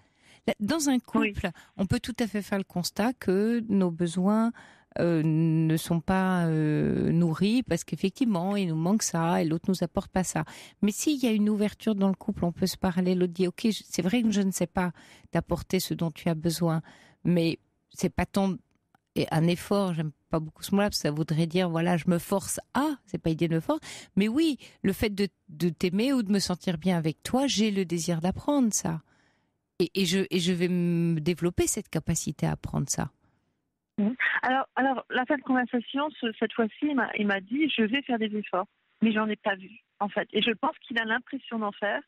Dans un couple, on peut tout à fait faire le constat que nos besoins ne sont pas nourris parce qu'effectivement il nous manque ça et l'autre nous apporte pas ça. Mais s'il y a une ouverture dans le couple, on peut se parler, l'autre dit ok c'est vrai que je ne sais pas t'apporter ce dont tu as besoin, mais c'est pas tant un effort, j'aime pas beaucoup ce mot-là parce que ça voudrait dire voilà je me force à, c'est pas idée de me force, mais oui le fait de t'aimer ou de me sentir bien avec toi, j'ai le désir d'apprendre ça. Et je vais me développer cette capacité à apprendre ça. Alors la fin de conversation, cette fois-ci, il m'a dit je vais faire des efforts, mais j'en ai pas vu en fait. Et je pense qu'il a l'impression d'en faire.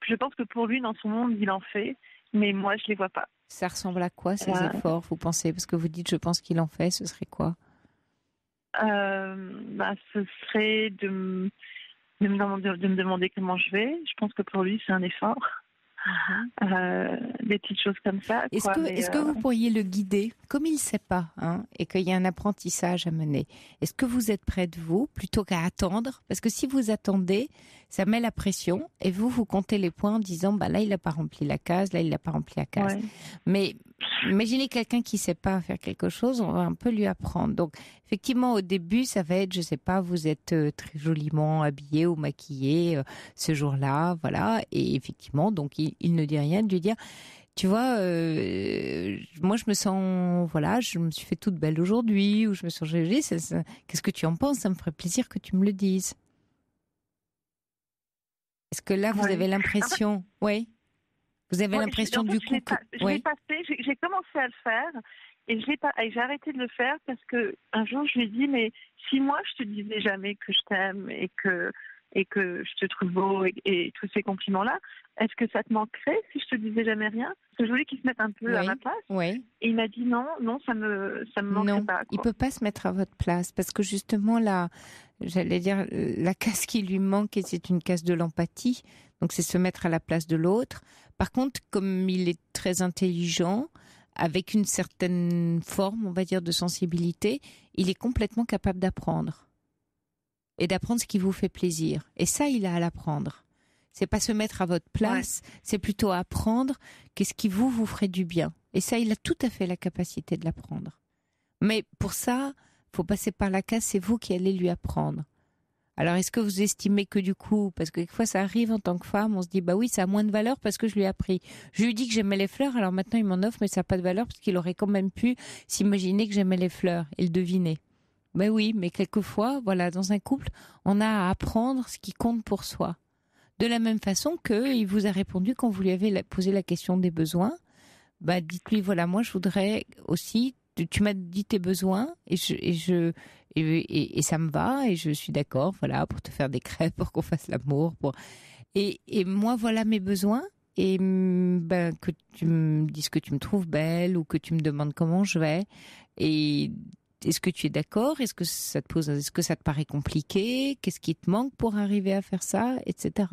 Je pense que pour lui, dans son monde, il en fait, mais moi, je les vois pas. Ça ressemble à quoi ces efforts, vous pensez? Parce que vous dites je pense qu'il en fait, ce serait quoi? Ce serait de me demander comment je vais. Je pense que pour lui, c'est un effort. Des petites choses comme ça. Est-ce que vous pourriez le guider, comme il ne sait pas, et qu'il y a un apprentissage à mener? Est-ce que vous êtes près de vous plutôt qu'à attendre? Parce que si vous attendez, ça met la pression et vous comptez les points en disant bah là il n'a pas rempli la case, là il n'a pas rempli la case. Mais imaginez quelqu'un qui ne sait pas faire quelque chose, on va un peu lui apprendre. Donc effectivement au début ça va être, je ne sais pas, vous êtes très joliment habillé ou maquillé ce jour-là, voilà, et effectivement donc il ne dit rien, de lui dire tu vois, moi je me sens, voilà, je me suis fait toute belle aujourd'hui, ou je me sens jolie, qu'est-ce que tu en penses? Ça me ferait plaisir que tu me le dises. Est-ce que là vous avez l'impression, vous avez l'impression du coup que... J'ai commencé à le faire et j'ai arrêté de le faire parce que un jour je lui ai dit mais si moi je te disais jamais que je t'aime et que je te trouve beau et tous ces compliments-là, est-ce que ça te manquerait si je te disais jamais rien? Parce que je voulais qu'il se mette un peu à ma place. Et il m'a dit non, ça me manquerait pas. Il peut pas se mettre à votre place parce que justement là, j'allais dire la case qui lui manque, et c'est une case de l'empathie. Donc c'est se mettre à la place de l'autre. Par contre, comme il est très intelligent, avec une certaine forme, on va dire, de sensibilité, il est complètement capable d'apprendre. Et d'apprendre ce qui vous fait plaisir. Et ça, il a à l'apprendre. C'est pas se mettre à votre place, c'est plutôt apprendre qu'est-ce qui vous ferait du bien. Et ça, il a tout à fait la capacité de l'apprendre. Mais pour ça, faut passer par la case, c'est vous qui allez lui apprendre. Alors, est-ce que vous estimez que du coup, parce que quelquefois ça arrive en tant que femme, on se dit, bah oui, ça a moins de valeur parce que je lui ai appris. Je lui ai dit que j'aimais les fleurs, alors maintenant il m'en offre, mais ça n'a pas de valeur parce qu'il aurait quand même pu s'imaginer que j'aimais les fleurs et le deviner. Ben oui, mais quelquefois, voilà, dans un couple, on a à apprendre ce qui compte pour soi. De la même façon qu'il vous a répondu quand vous lui avez posé la question des besoins, bah dites-lui, voilà, moi je voudrais aussi, tu m'as dit tes besoins et ça me va et je suis d'accord, voilà, pour te faire des crêpes, pour qu'on fasse l'amour, et moi voilà mes besoins. Et que tu me dises que tu me trouves belle ou que tu me demandes comment je vais. Et est-ce que tu es d'accord? Est-ce que ça te paraît compliqué? Qu'est-ce qui te manque pour arriver à faire ça, etc.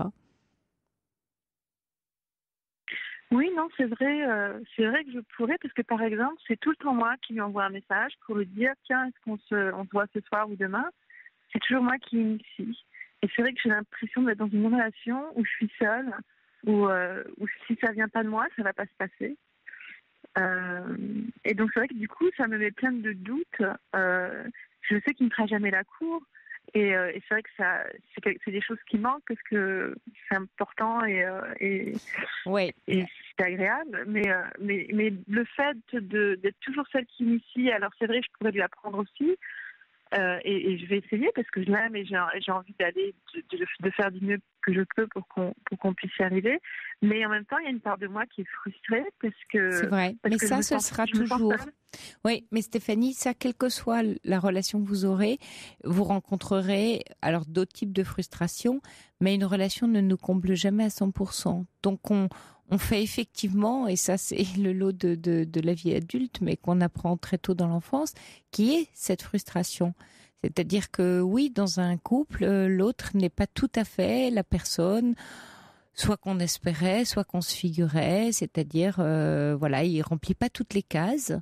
Oui, non, c'est vrai que je pourrais, parce que par exemple, c'est tout le temps moi qui lui envoie un message pour lui dire tiens, est-ce qu'on se voit ce soir ou demain? C'est toujours moi qui initie. Et c'est vrai que j'ai l'impression d'être dans une relation où je suis seule, où si ça vient pas de moi, ça va pas se passer. Et donc c'est vrai que du coup ça me met plein de doutes. Je sais qu'il ne fera jamais la cour, Et c'est vrai que c'est des choses qui manquent parce que c'est important et c'est agréable. Mais le fait d'être toujours celle qui initie, alors c'est vrai, je pourrais lui apprendre aussi. Et je vais essayer parce que je l'aime et j'ai envie d'aller de faire du mieux que je peux pour qu'on puisse y arriver. Mais en même temps, il y a une part de moi qui est frustrée parce que c'est vrai. Mais ça, ce sera toujours. Oui, mais Stéphanie, ça, quelle que soit la relation que vous aurez, vous rencontrerez alors d'autres types de frustrations, mais une relation ne nous comble jamais à 100%. Donc on fait effectivement, et ça c'est le lot de la vie adulte, mais qu'on apprend très tôt dans l'enfance, qui est cette frustration. C'est-à-dire que oui, dans un couple, l'autre n'est pas tout à fait la personne, soit qu'on espérait, soit qu'on se figurait, c'est-à-dire, voilà, il remplit pas toutes les cases.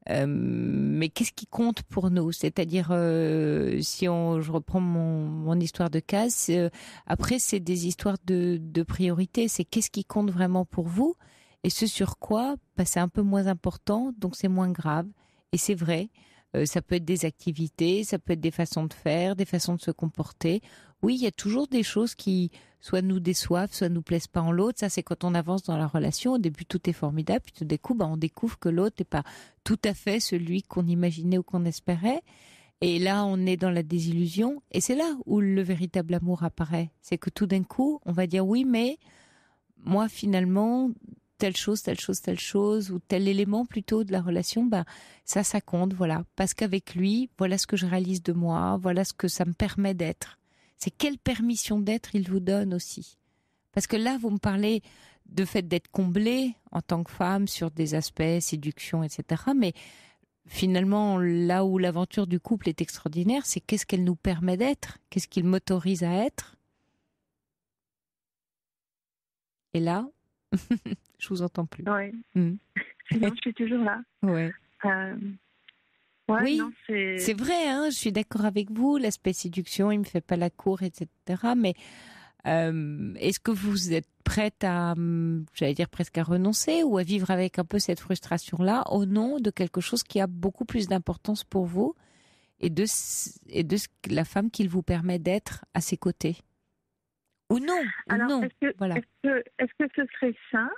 Mais qu'est-ce qui compte pour nous ? C'est-à-dire, je reprends mon histoire de case, après c'est des histoires de priorité. C'est qu'est-ce qui compte vraiment pour vous ? Et ce sur quoi, c'est un peu moins important, donc c'est moins grave. Et c'est vrai, ça peut être des activités, ça peut être des façons de faire, des façons de se comporter. Oui, il y a toujours des choses qui soit nous déçoivent, soit nous plaisent pas en l'autre. Ça, c'est quand on avance dans la relation. Au début, tout est formidable. Puis tout d'un coup, on découvre que l'autre n'est pas tout à fait celui qu'on imaginait ou qu'on espérait. Et là, on est dans la désillusion. Et c'est là où le véritable amour apparaît. C'est que tout d'un coup, on va dire oui, mais moi, finalement, telle chose, ou tel élément plutôt de la relation, ça compte, voilà. Parce qu'avec lui, voilà ce que je réalise de moi, voilà ce que ça me permet d'être. C'est quelle permission d'être il vous donne aussi. Parce que là, vous me parlez de fait d'être comblée en tant que femme sur des aspects, séduction, etc. Mais finalement, là où l'aventure du couple est extraordinaire, c'est qu'est-ce qu'elle nous permet d'être ? Qu'est-ce qu'il m'autorise à être ? Et là, je vous entends plus. Oui. Sinon, je suis toujours là. Ouais. Ouais, oui, non, c'est vrai, hein, je suis d'accord avec vous, l'aspect séduction, il me fait pas la cour, etc. Mais est-ce que vous êtes prête à, j'allais dire presque à renoncer ou à vivre avec un peu cette frustration-là au nom de quelque chose qui a beaucoup plus d'importance pour vous et de la femme qu'il vous permet d'être à ses côtés ? Ou non, alors, non. Voilà. Est-ce que ce serait ça,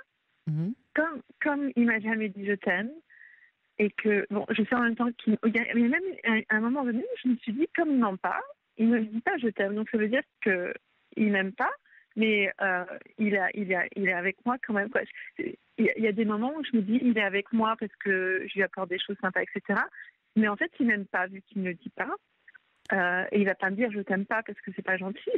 comme il m'a jamais dit je t'aime, et que, bon, je sais en même temps qu'il y a même à un moment donné, je me suis dit, comme il m'en parle, il ne me dit pas je t'aime. Donc ça veut dire qu'il m'aime pas, mais il est avec moi quand même, quoi. Il y a des moments où je me dis, il est avec moi parce que je lui apporte des choses sympas, etc. Mais en fait, il m'aime pas, vu qu'il ne le dit pas. Et il va pas me dire je t'aime pas parce que c'est pas gentil.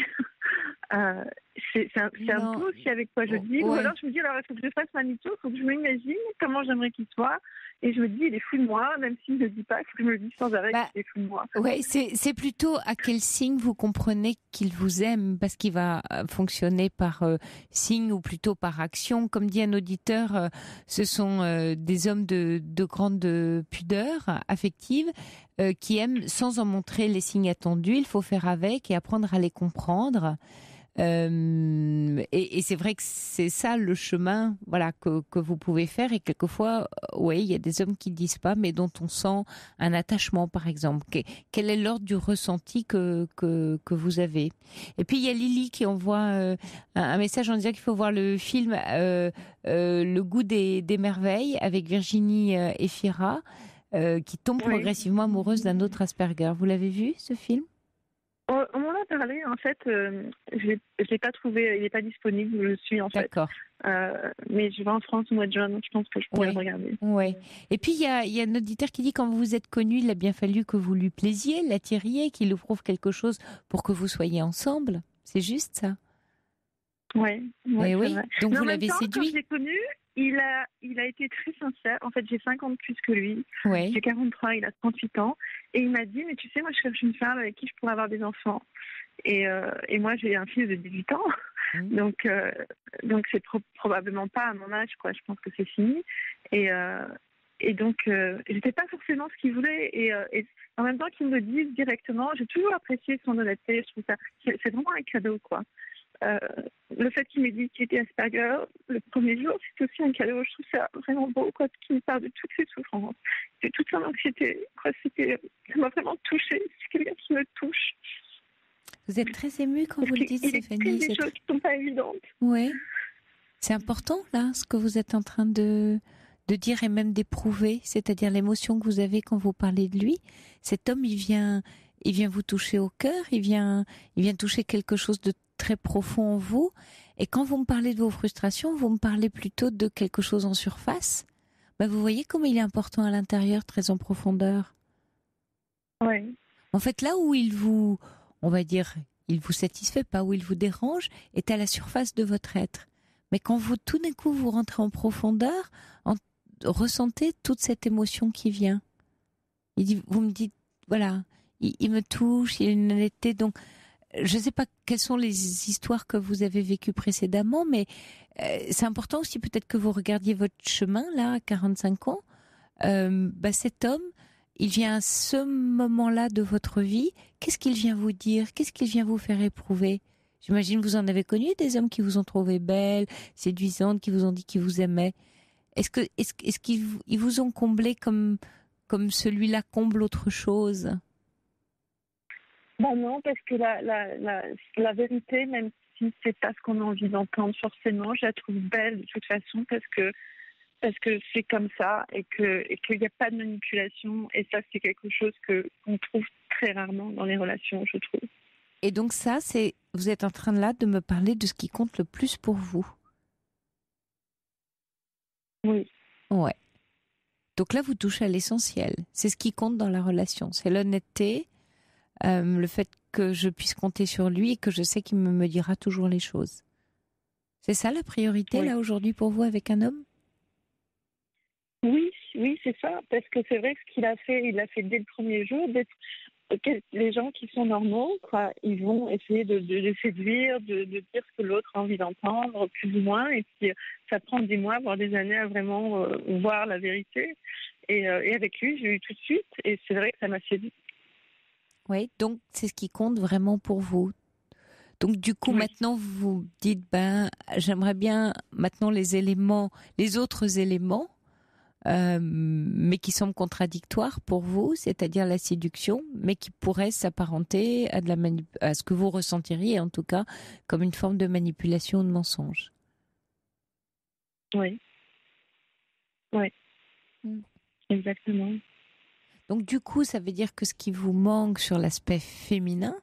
C'est un peu aussi avec quoi je dis. Ouais. Ou alors je me dis, alors il faut que je fasse Manitou, il faut que je m'imagine comment j'aimerais qu'il soit. Et je me dis, il est fou de moi, même s'il ne le dit pas, il faut que je me le dise sans arrêt qu'il est fou de moi. Oui, c'est plutôt à quel signe vous comprenez qu'il vous aime, parce qu'il va fonctionner par signe ou plutôt par action. Comme dit un auditeur, ce sont des hommes de grande pudeur affective qui aiment sans en montrer les signes attendus. Il faut faire avec et apprendre à les comprendre. Et c'est vrai que c'est ça le chemin, voilà, que vous pouvez faire. Et quelquefois, oui, il y a des hommes qui disent pas, mais dont on sent un attachement, par exemple. Quel est l'ordre du ressenti que vous avez? Et puis il y a Lily qui envoie un message en disant qu'il faut voir le film Le goût des merveilles avec Virginie Efira, qui tombe progressivement amoureuse d'un autre Asperger. Vous l'avez vu, ce film? On m'en a parlé, en fait, je l'ai pas trouvé, il n'est pas disponible, je le suis en fait. D'accord. Mais je vais en France au mois de juin, donc je pense que je pourrais le regarder. Oui. Et puis il y a un auditeur qui dit, quand vous vous êtes connus, il a bien fallu que vous lui plaisiez, l'attiriez, qu'il vous prouve quelque chose pour que vous soyez ensemble. C'est juste ça? Oui. Oui. Vrai. Donc mais vous l'avez séduit. Quand je l'ai connu, il a été très sincère. En fait, j'ai 50 plus que lui. Ouais. J'ai 43, il a 38 ans. Et il m'a dit, mais tu sais, moi, je cherche une femme avec qui je pourrais avoir des enfants. Et moi, j'ai un fils de 18 ans. Donc c'est probablement pas à mon âge, quoi. Je pense que c'est fini. Et donc, j'étais pas forcément ce qu'il voulait. Et en même temps qu'il me le dise directement, j'ai toujours apprécié son honnêteté. Je trouve ça, c'est vraiment un cadeau, quoi. Le fait qu'il m'ait dit qu'il était Asperger le premier jour, c'est aussi un cadeau. Je trouve ça vraiment beau, quoi, qu'il me parle de toutes ses souffrances, de toute son anxiété. Quoi, ça m'a vraiment touchée. C'est quelqu'un qui me touche. Vous êtes très émue quand vous le dites, Stéphanie. Il y a des choses qui ne sont pas évidentes. Oui. C'est important, là, ce que vous êtes en train de dire et même d'éprouver, c'est-à-dire l'émotion que vous avez quand vous parlez de lui. Cet homme, il vient vous toucher au cœur, il vient toucher quelque chose de très profond en vous. Et quand vous me parlez de vos frustrations, vous me parlez plutôt de quelque chose en surface. Vous voyez comme il est important à l'intérieur, très en profondeur. Oui. En fait, là où il vous satisfait pas, où il vous dérange, est à la surface de votre être. Mais quand tout d'un coup, vous rentrez en profondeur, ressentez toute cette émotion qui vient. Vous me dites, voilà, il me touche, il a une honnêteté. Donc, je ne sais pas quelles sont les histoires que vous avez vécues précédemment, mais c'est important aussi peut-être que vous regardiez votre chemin, là, à 45 ans. Cet homme, il vient à ce moment-là de votre vie. Qu'est-ce qu'il vient vous dire? Qu'est-ce qu'il vient vous faire éprouver? J'imagine que vous en avez connu des hommes qui vous ont trouvé belle, séduisante, qui vous ont dit qu'ils vous aimaient. Est-ce qu'ils vous ont comblé comme celui-là comble autre chose? Non, parce que la vérité, même si c'est pas ce qu'on a envie d'entendre forcément, je la trouve belle de toute façon parce que c'est comme ça et qu'il n'y a pas de manipulation, et ça c'est quelque chose qu'on trouve très rarement dans les relations, je trouve. Et donc ça, vous êtes en train de me parler de ce qui compte le plus pour vous. Oui. Ouais. Donc là, vous touchez à l'essentiel. C'est ce qui compte dans la relation. C'est l'honnêteté, le fait que je puisse compter sur lui et que je sais qu'il me dira toujours les choses. C'est ça la priorité, là, aujourd'hui, pour vous, avec un homme? Oui, c'est ça. Parce que c'est vrai que ce qu'il a fait, il l'a fait dès le premier jour. Les gens qui sont normaux, quoi, ils vont essayer de les séduire, de dire ce que l'autre a envie d'entendre, plus ou moins. Et puis, ça prend des mois, voire des années à vraiment voir la vérité. Et avec lui, j'ai eu tout de suite. Et c'est vrai que ça m'a séduit. Oui, donc c'est ce qui compte vraiment pour vous. Donc du coup, maintenant, vous dites, j'aimerais bien maintenant les autres éléments, mais qui semblent contradictoires pour vous, c'est-à-dire la séduction, mais qui pourraient s'apparenter à ce que vous ressentiriez, en tout cas, comme une forme de manipulation ou de mensonge. Oui. Exactement. Donc du coup, ça veut dire que ce qui vous manque sur l'aspect féminin,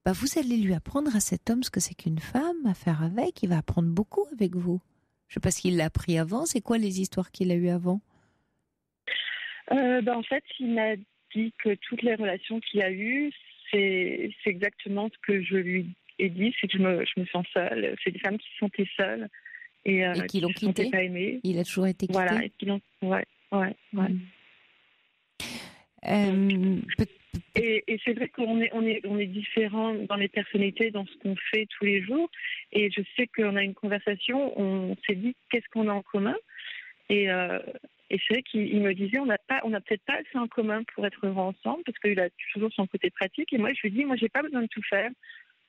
vous allez lui apprendre à cet homme ce que c'est qu'une femme, à faire avec. Il va apprendre beaucoup avec vous. Je ne sais pas s'il l'a appris avant. C'est quoi les histoires qu'il a eues avant? En fait, il m'a dit que toutes les relations qu'il a eues, c'est exactement ce que je lui ai dit. C'est que je me sens seule. C'est des femmes qui se sentaient seules et qui l'ont quitté. Pas aimées. Il a toujours été quitté. Voilà, et qui l'ont. Ouais. Et c'est vrai qu'on est différents dans les personnalités, dans ce qu'on fait tous les jours. Et je sais qu'on a une conversation, on s'est dit qu'est-ce qu'on a en commun. Et c'est vrai qu'il me disait on n'a peut-être pas assez en commun pour être heureux ensemble, parce qu'il a toujours son côté pratique. Et moi je lui dis j'ai pas besoin de tout faire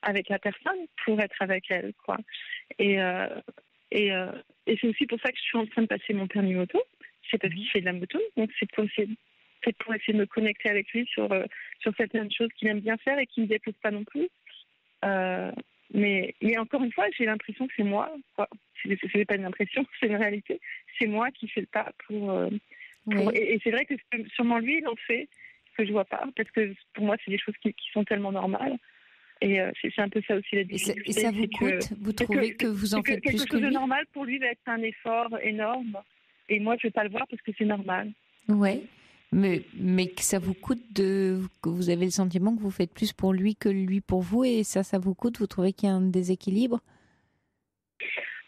avec la personne pour être avec elle, quoi. Et c'est aussi pour ça que je suis en train de passer mon permis moto. C'est parce qu'il fait de la moto, donc c'est pour essayer de me connecter avec lui sur certaines choses qu'il aime bien faire et qui ne me déplaisent pas non plus. Mais encore une fois, j'ai l'impression que c'est moi, quoi. C'est pas une impression, c'est une réalité. C'est moi qui fais le pas et c'est vrai que sûrement lui, il en fait, que je vois pas, parce que pour moi, c'est des choses qui sont tellement normales. Et c'est un peu ça aussi la difficulté. Et ça vous coûte? Vous trouvez que vous en faites plus que lui? Quelque chose de normal pour lui va être un effort énorme. Et moi, je vais pas le voir parce que c'est normal. Ouais. Mais que ça vous coûte que vous avez le sentiment que vous faites plus pour lui que lui pour vous, et ça vous coûte? Vous trouvez qu'il y a un déséquilibre?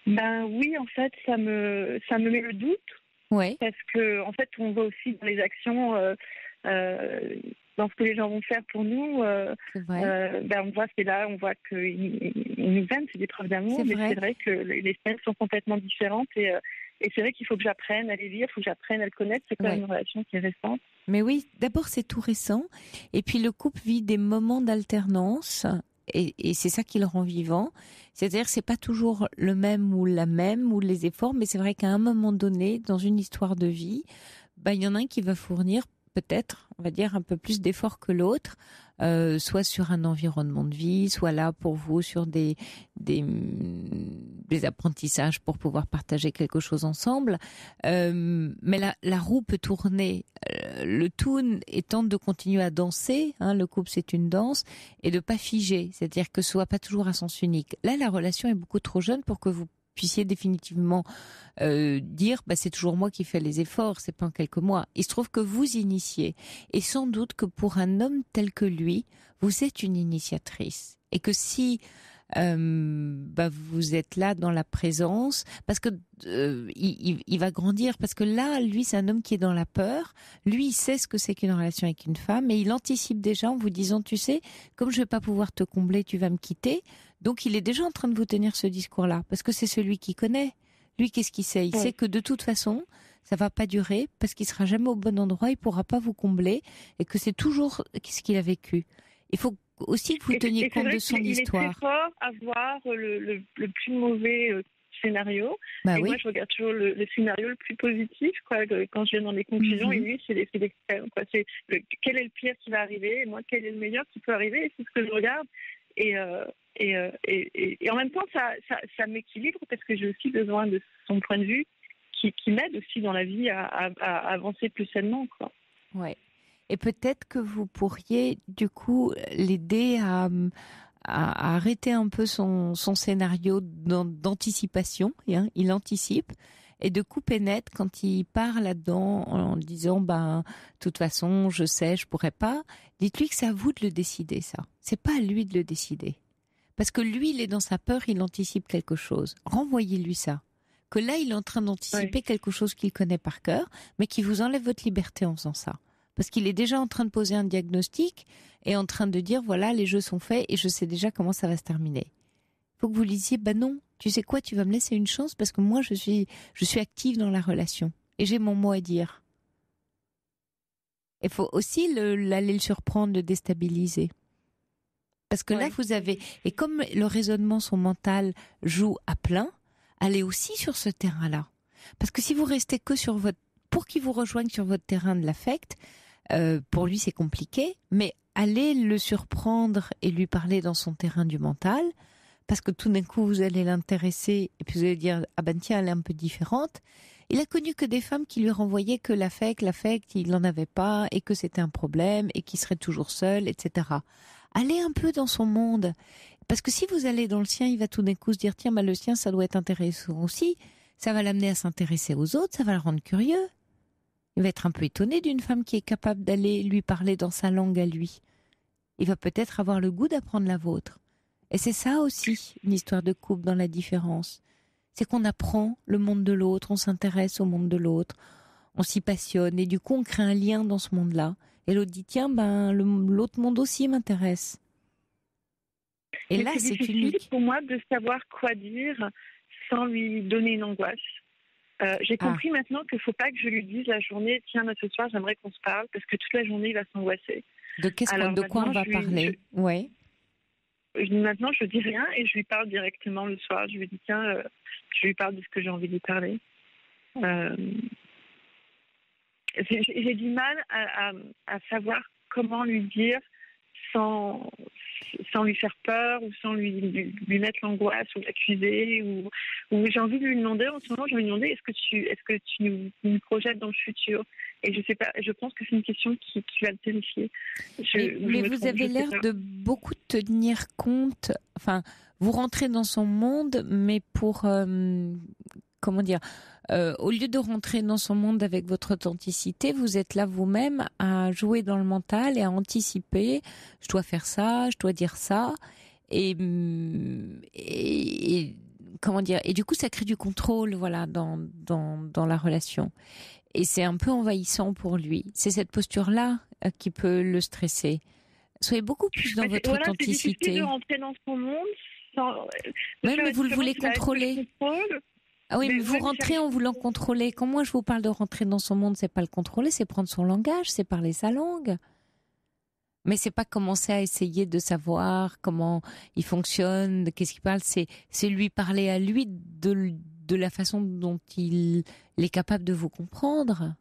Oui, en fait, ça me met le doute. Ouais. Parce que en fait, on voit aussi dans les actions, dans ce que les gens vont faire pour nous. On voit qu'ils nous aiment, c'est des preuves d'amour. Mais c'est vrai que les scènes sont complètement différentes et c'est vrai qu'il faut que j'apprenne à les lire, il faut que j'apprenne à le connaître. C'est quand même une relation qui est récente. Mais oui, d'abord c'est tout récent. Et puis le couple vit des moments d'alternance. Et c'est ça qui le rend vivant. C'est-à-dire que c'est pas toujours le même ou la même ou les efforts, mais c'est vrai qu'à un moment donné, dans une histoire de vie, il y en a un qui va fournir peut-être, on va dire, un peu plus d'efforts que l'autre, soit sur un environnement de vie, soit là pour vous sur des apprentissages pour pouvoir partager quelque chose ensemble. Mais la roue peut tourner. Le tout étant de continuer à danser, le couple c'est une danse, et de pas figer, c'est-à-dire que ce soit pas toujours à sens unique. Là, la relation est beaucoup trop jeune pour que vous puissiez définitivement dire c'est toujours moi qui fais les efforts, c'est pas en quelques mois. Il se trouve que vous initiez, et sans doute que pour un homme tel que lui, vous êtes une initiatrice, et que si vous êtes là dans la présence, parce que il va grandir, parce que là, lui, c'est un homme qui est dans la peur. Lui, il sait ce que c'est qu'une relation avec une femme, et il anticipe déjà en vous disant, tu sais, comme je vais pas pouvoir te combler, tu vas me quitter. Donc, il est déjà en train de vous tenir ce discours-là, parce que c'est celui qui connaît. Lui, qu'est-ce qu'il sait ? Il sait que de toute façon, ça va pas durer, parce qu'il sera jamais au bon endroit, il pourra pas vous combler, et que c'est toujours ce qu'il a vécu. Il faut aussi que vous teniez compte de son histoire. Il est très fort à voir le plus mauvais scénario. Moi, je regarde toujours le scénario le plus positif, quand je viens dans les conclusions. Et lui, c'est l'extrême. Quel est le pire qui va arriver ? Et moi, quel est le meilleur qui peut arriver ? Et c'est ce que je regarde. Et en même temps, ça m'équilibre, parce que j'ai aussi besoin de son point de vue qui m'aide aussi dans la vie à avancer plus sainement. Ouais. Et peut-être que vous pourriez, du coup, l'aider à arrêter un peu son scénario d'anticipation. Il anticipe. Et de couper net quand il part là-dedans en disant, de toute façon, je sais, je pourrais pas. Dites-lui que c'est à vous de le décider, ça. C'est pas à lui de le décider. Parce que lui, il est dans sa peur, il anticipe quelque chose. Renvoyez-lui ça. Que là, il est en train d'anticiper quelque chose qu'il connaît par cœur, mais qui vous enlève votre liberté en faisant ça. Parce qu'il est déjà en train de poser un diagnostic et en train de dire, voilà, les jeux sont faits et je sais déjà comment ça va se terminer. Il faut que vous lui disiez, non, tu sais quoi, tu vas me laisser une chance parce que moi, je suis active dans la relation et j'ai mon mot à dire. Il faut aussi aller le surprendre, le déstabiliser. Parce que là, vous avez... Et comme le raisonnement, son mental joue à plein, allez aussi sur ce terrain-là. Parce que si vous restez que sur votre... Pour qu'il vous rejoigne sur votre terrain de l'affect, pour lui, c'est compliqué, mais allez le surprendre et lui parler dans son terrain du mental, parce que tout d'un coup, vous allez l'intéresser et puis vous allez dire, tiens, elle est un peu différente. Il a connu que des femmes qui lui renvoyaient que l'affect, il n'en avait pas et que c'était un problème et qu'il serait toujours seul, etc. Allez un peu dans son monde. Parce que si vous allez dans le sien, il va tout d'un coup se dire, tiens, le sien, ça doit être intéressant aussi. Ça va l'amener à s'intéresser aux autres, ça va le rendre curieux. Il va être un peu étonné d'une femme qui est capable d'aller lui parler dans sa langue à lui. Il va peut-être avoir le goût d'apprendre la vôtre. Et c'est ça aussi, une histoire de couple dans la différence. C'est qu'on apprend le monde de l'autre, on s'intéresse au monde de l'autre, on s'y passionne et du coup on crée un lien dans ce monde-là. Et l'autre dit, tiens, l'autre monde aussi m'intéresse. Et là, c'est unique. Pour moi de savoir quoi dire sans lui donner une angoisse. J'ai compris maintenant qu'il ne faut pas que je lui dise la journée, tiens, ce soir, j'aimerais qu'on se parle, parce que toute la journée, il va s'angoisser. De quoi on va parler ? Maintenant, je ne dis rien et je lui parle directement le soir. Je lui dis, tiens, je lui parle de ce que j'ai envie de lui parler. J'ai du mal à savoir comment lui dire sans lui faire peur ou sans lui mettre l'angoisse ou l'accuser ou j'ai envie de lui demander en ce moment, je vais lui demander est-ce que tu nous projettes dans le futur, et je sais pas, je pense que c'est une question qui va le terrifier. Mais vous avez l'air de beaucoup tenir compte, enfin vous rentrez dans son monde, mais pour au lieu de rentrer dans son monde avec votre authenticité, vous êtes là vous-même à jouer dans le mental et à anticiper. Je dois faire ça, je dois dire ça, et du coup ça crée du contrôle, voilà, dans la relation. Et c'est un peu envahissant pour lui. C'est cette posture-là qui peut le stresser. Soyez beaucoup plus dans votre authenticité. C'est difficile de rentrer dans son monde sans... mais vous le voulez contrôler. Ah oui, mais vous rentrez en voulant contrôler. Quand moi je vous parle de rentrer dans son monde, c'est pas le contrôler, c'est prendre son langage, c'est parler sa langue. Mais c'est pas commencer à essayer de savoir comment il fonctionne, qu'est-ce qu'il parle. C'est lui parler à lui de la façon dont il est capable de vous comprendre.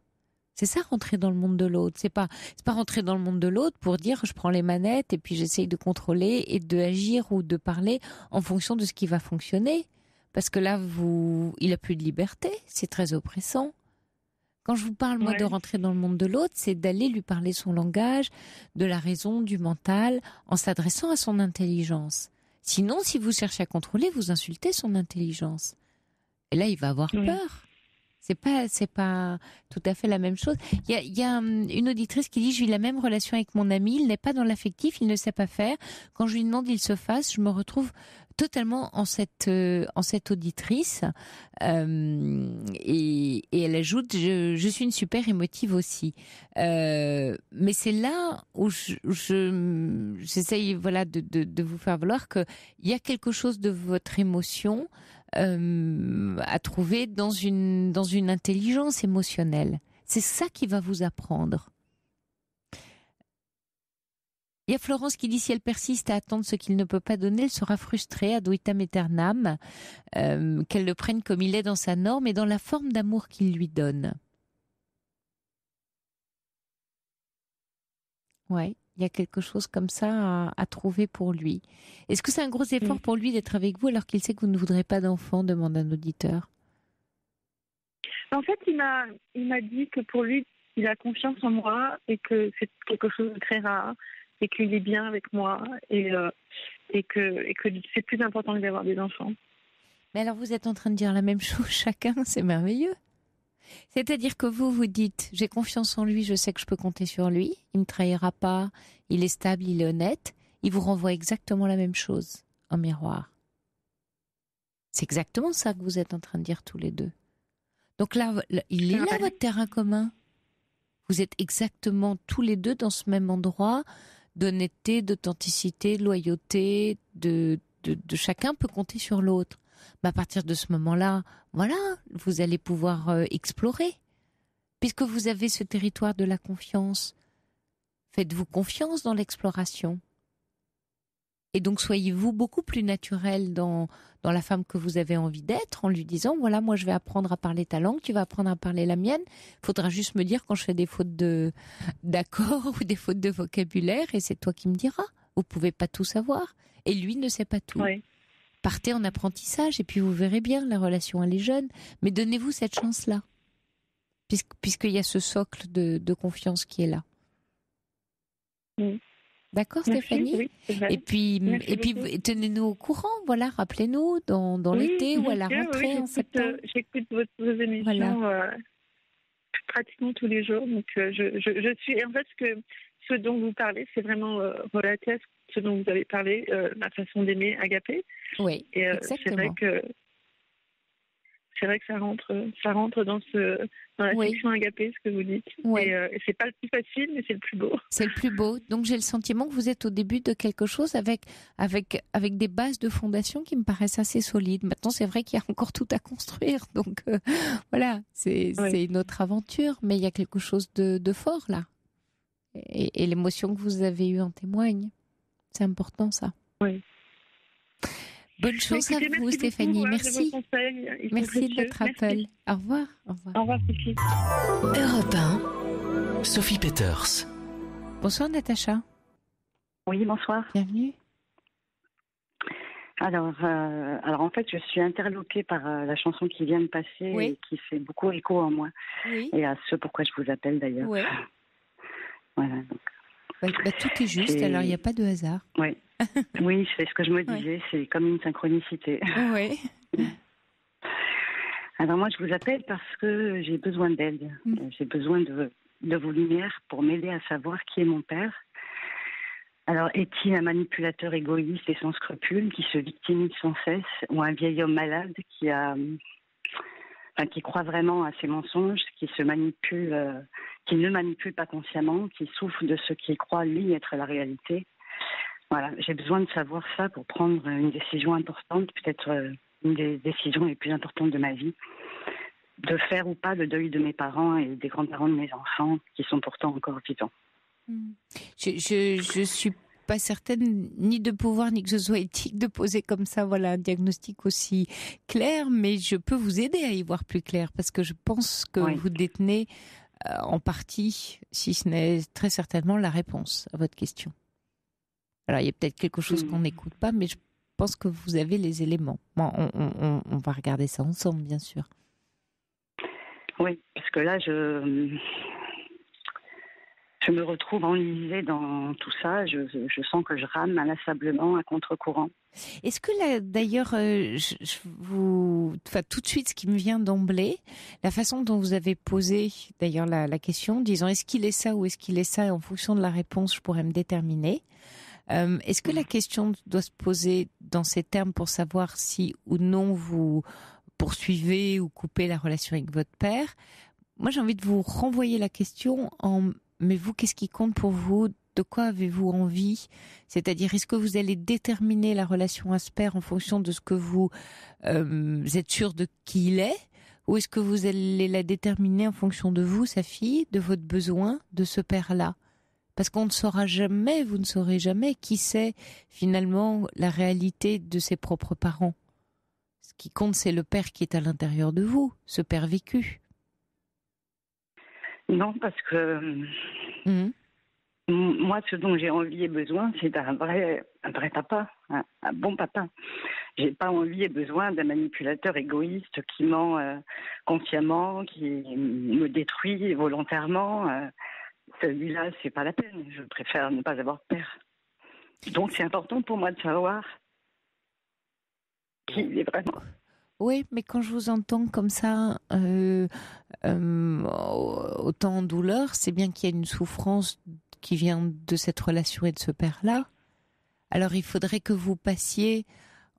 C'est ça, rentrer dans le monde de l'autre. C'est pas rentrer dans le monde de l'autre pour dire je prends les manettes et puis j'essaye de contrôler et de agir ou de parler en fonction de ce qui va fonctionner. Parce que là, il a plus de liberté. C'est très oppressant. Quand je vous parle, moi, de rentrer dans le monde de l'autre, c'est d'aller lui parler son langage, de la raison, du mental, en s'adressant à son intelligence. Sinon, si vous cherchez à contrôler, vous insultez son intelligence. Et là, il va avoir peur. C'est pas tout à fait la même chose. Il y a une auditrice qui dit: j'ai eu la même relation avec mon ami, il n'est pas dans l'affectif, il ne sait pas faire. Quand je lui demande, il se fasse. Je me retrouve totalement en cette auditrice. Et elle ajoute: je suis une super émotive aussi. Mais c'est là où j'essaye de vous faire valoir qu'il y a quelque chose de votre émotion à trouver dans une intelligence émotionnelle. C'est ça qui va vous apprendre. Il y a Florence qui dit: si elle persiste à attendre ce qu'il ne peut pas donner, elle sera frustrée, ad vitam aeternam, qu'elle le prenne comme il est dans sa norme et dans la forme d'amour qu'il lui donne. Ouais. Il y a quelque chose comme ça à trouver pour lui. Est-ce que c'est un gros effort pour lui d'être avec vous alors qu'il sait que vous ne voudrez pas d'enfant, demande un auditeur. En fait, il m'a dit que pour lui, il a confiance en moi et que c'est quelque chose de très rare et qu'il est bien avec moi et que c'est plus important que d'avoir des enfants. Mais alors vous êtes en train de dire la même chose chacun, c'est merveilleux. C'est-à-dire que vous dites: j'ai confiance en lui, je sais que je peux compter sur lui, il ne trahira pas, il est stable, il est honnête. Il vous renvoie exactement la même chose en miroir. C'est exactement ça que vous êtes en train de dire tous les deux. Donc là, il est là votre terrain commun. Vous êtes exactement tous les deux dans ce même endroit d'honnêteté, d'authenticité, de loyauté, de chacun peut compter sur l'autre. Mais à partir de ce moment-là, voilà, vous allez pouvoir explorer. Puisque vous avez ce territoire de la confiance, faites-vous confiance dans l'exploration. Et donc soyez-vous beaucoup plus naturel dans la femme que vous avez envie d'être, en lui disant: voilà, moi je vais apprendre à parler ta langue, tu vas apprendre à parler la mienne. Il faudra juste me dire quand je fais des fautes d'accord ou des fautes de vocabulaire, et c'est toi qui me diras. Vous pouvez pas tout savoir. Et lui ne sait pas tout. Oui. Partez en apprentissage et puis vous verrez bien, la relation elle est jeune, mais donnez-vous cette chance-là, puisqu'il y a ce socle de confiance qui est là. Oui. D'accord, Stéphanie? Oui, et puis tenez-nous au courant, voilà, rappelez-nous dans l'été ou à la rentrée en septembre. J'écoute vos émissions pratiquement tous les jours, donc je suis, en fait, ce dont vous parlez, c'est vraiment relaté à ce dont vous avez parlé, ma façon d'aimer, agapé. Oui, et exactement. C'est vrai que ça rentre dans la section agapé, ce que vous dites. Oui. Et c'est pas le plus facile, mais c'est le plus beau. C'est le plus beau. Donc j'ai le sentiment que vous êtes au début de quelque chose avec des bases de fondation qui me paraissent assez solides. Maintenant, c'est vrai qu'il y a encore tout à construire. Donc voilà, c'est une autre aventure, mais il y a quelque chose de fort là. Et l'émotion que vous avez eue en témoigne. C'est important, ça. Oui. Bonne chance à vous, Stéphanie. Merci. Merci de votre appel. Au revoir. Au revoir. Au revoir, Sophie. Europe 1, Sophie Peters. Bonsoir, Natacha. Oui, bonsoir. Bienvenue. Alors en fait, je suis interloquée par la chanson qui vient de passer et qui fait beaucoup écho en moi. Oui. Et à ce pourquoi je vous appelle d'ailleurs. Oui. Voilà, donc. Tout est juste, alors il n'y a pas de hasard. Oui. Oui, c'est ce que je me disais, c'est comme une synchronicité. Oui. Alors moi, je vous appelle parce que j'ai besoin d'aide. J'ai besoin de vos lumières pour m'aider à savoir qui est mon père. Alors, est-il un manipulateur égoïste et sans scrupules qui se victimise sans cesse, ou un vieil homme malade qui croit vraiment à ses mensonges, qui ne manipule pas consciemment, qui souffre de ce qu'il croit lui être la réalité? Voilà, j'ai besoin de savoir ça pour prendre une décision importante, peut-être une des décisions les plus importantes de ma vie, de faire ou pas le deuil de mes parents et des grands-parents de mes enfants qui sont pourtant encore vivants. Je suis pas certaine ni de pouvoir ni que ce soit éthique de poser comme ça un diagnostic aussi clair, mais je peux vous aider à y voir plus clair parce que je pense que vous détenez en partie, si ce n'est très certainement, la réponse à votre question. Alors, il y a peut-être quelque chose qu'on n'écoute pas, mais je pense que vous avez les éléments. Bon, on va regarder ça ensemble, bien sûr. Oui, parce que là, je me retrouve enlisée dans tout ça. Je sens que je rame inlassablement à contre-courant. Est-ce que là, d'ailleurs, tout de suite, ce qui me vient d'emblée, la façon dont vous avez posé d'ailleurs la question, disant est-ce qu'il est ça ou est-ce qu'il est ça, et en fonction de la réponse, je pourrais me déterminer. Est-ce que la question doit se poser dans ces termes pour savoir si ou non vous poursuivez ou coupez la relation avec votre père? Moi, j'ai envie de vous renvoyer la question mais vous, qu'est-ce qui compte pour vous? De quoi avez-vous envie? C'est-à-dire, est-ce que vous allez déterminer la relation à ce père en fonction de ce que vous êtes sûr de qui il est? Ou est-ce que vous allez la déterminer en fonction de vous, sa fille, de votre besoin, de ce père-là? Parce qu'on ne saura jamais, vous ne saurez jamais qui c'est finalement la réalité de ses propres parents. Ce qui compte, c'est le père qui est à l'intérieur de vous, ce père vécu. Non, parce que moi, ce dont j'ai envie et besoin, c'est d'un vrai papa, un bon papa. J'ai pas envie et besoin d'un manipulateur égoïste qui ment consciemment, qui me détruit volontairement. Celui-là, c'est pas la peine. Je préfère ne pas avoir de père. Donc, c'est important pour moi de savoir qui il est vraiment. Oui, mais quand je vous entends comme ça, autant en douleur, c'est bien qu'il y a une souffrance qui vient de cette relation et de ce père-là. Alors, il faudrait que vous passiez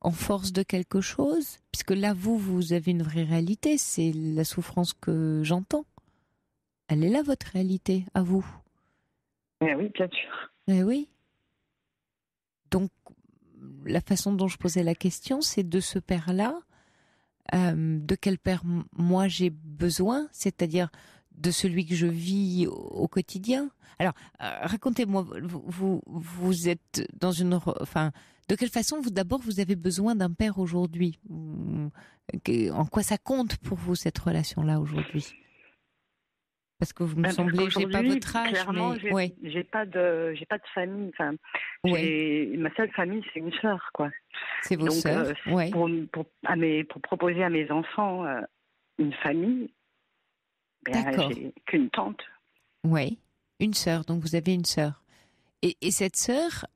en force de quelque chose, puisque là, vous avez une vraie réalité, c'est la souffrance que j'entends. Elle est là, votre réalité, à vous. Eh oui, bien sûr. Eh oui. Donc, la façon dont je posais la question, c'est de ce père-là, de quel père moi j'ai besoin, c'est-à-dire de celui que je vis au quotidien. Alors, racontez-moi, vous êtes dans une... Enfin, de quelle façon, d'abord, vous avez besoin d'un père aujourd'hui? En quoi ça compte pour vous, cette relation-là, aujourd'hui? Parce que vous me semblez, j'ai pas votre âge, clairement, mais j'ai pas de famille. Enfin, ma seule famille, c'est une sœur, quoi. C'est vos sœurs. Pour proposer à mes enfants une famille, j'ai qu'une tante. Oui, une sœur. Donc vous avez une sœur. Et cette sœur,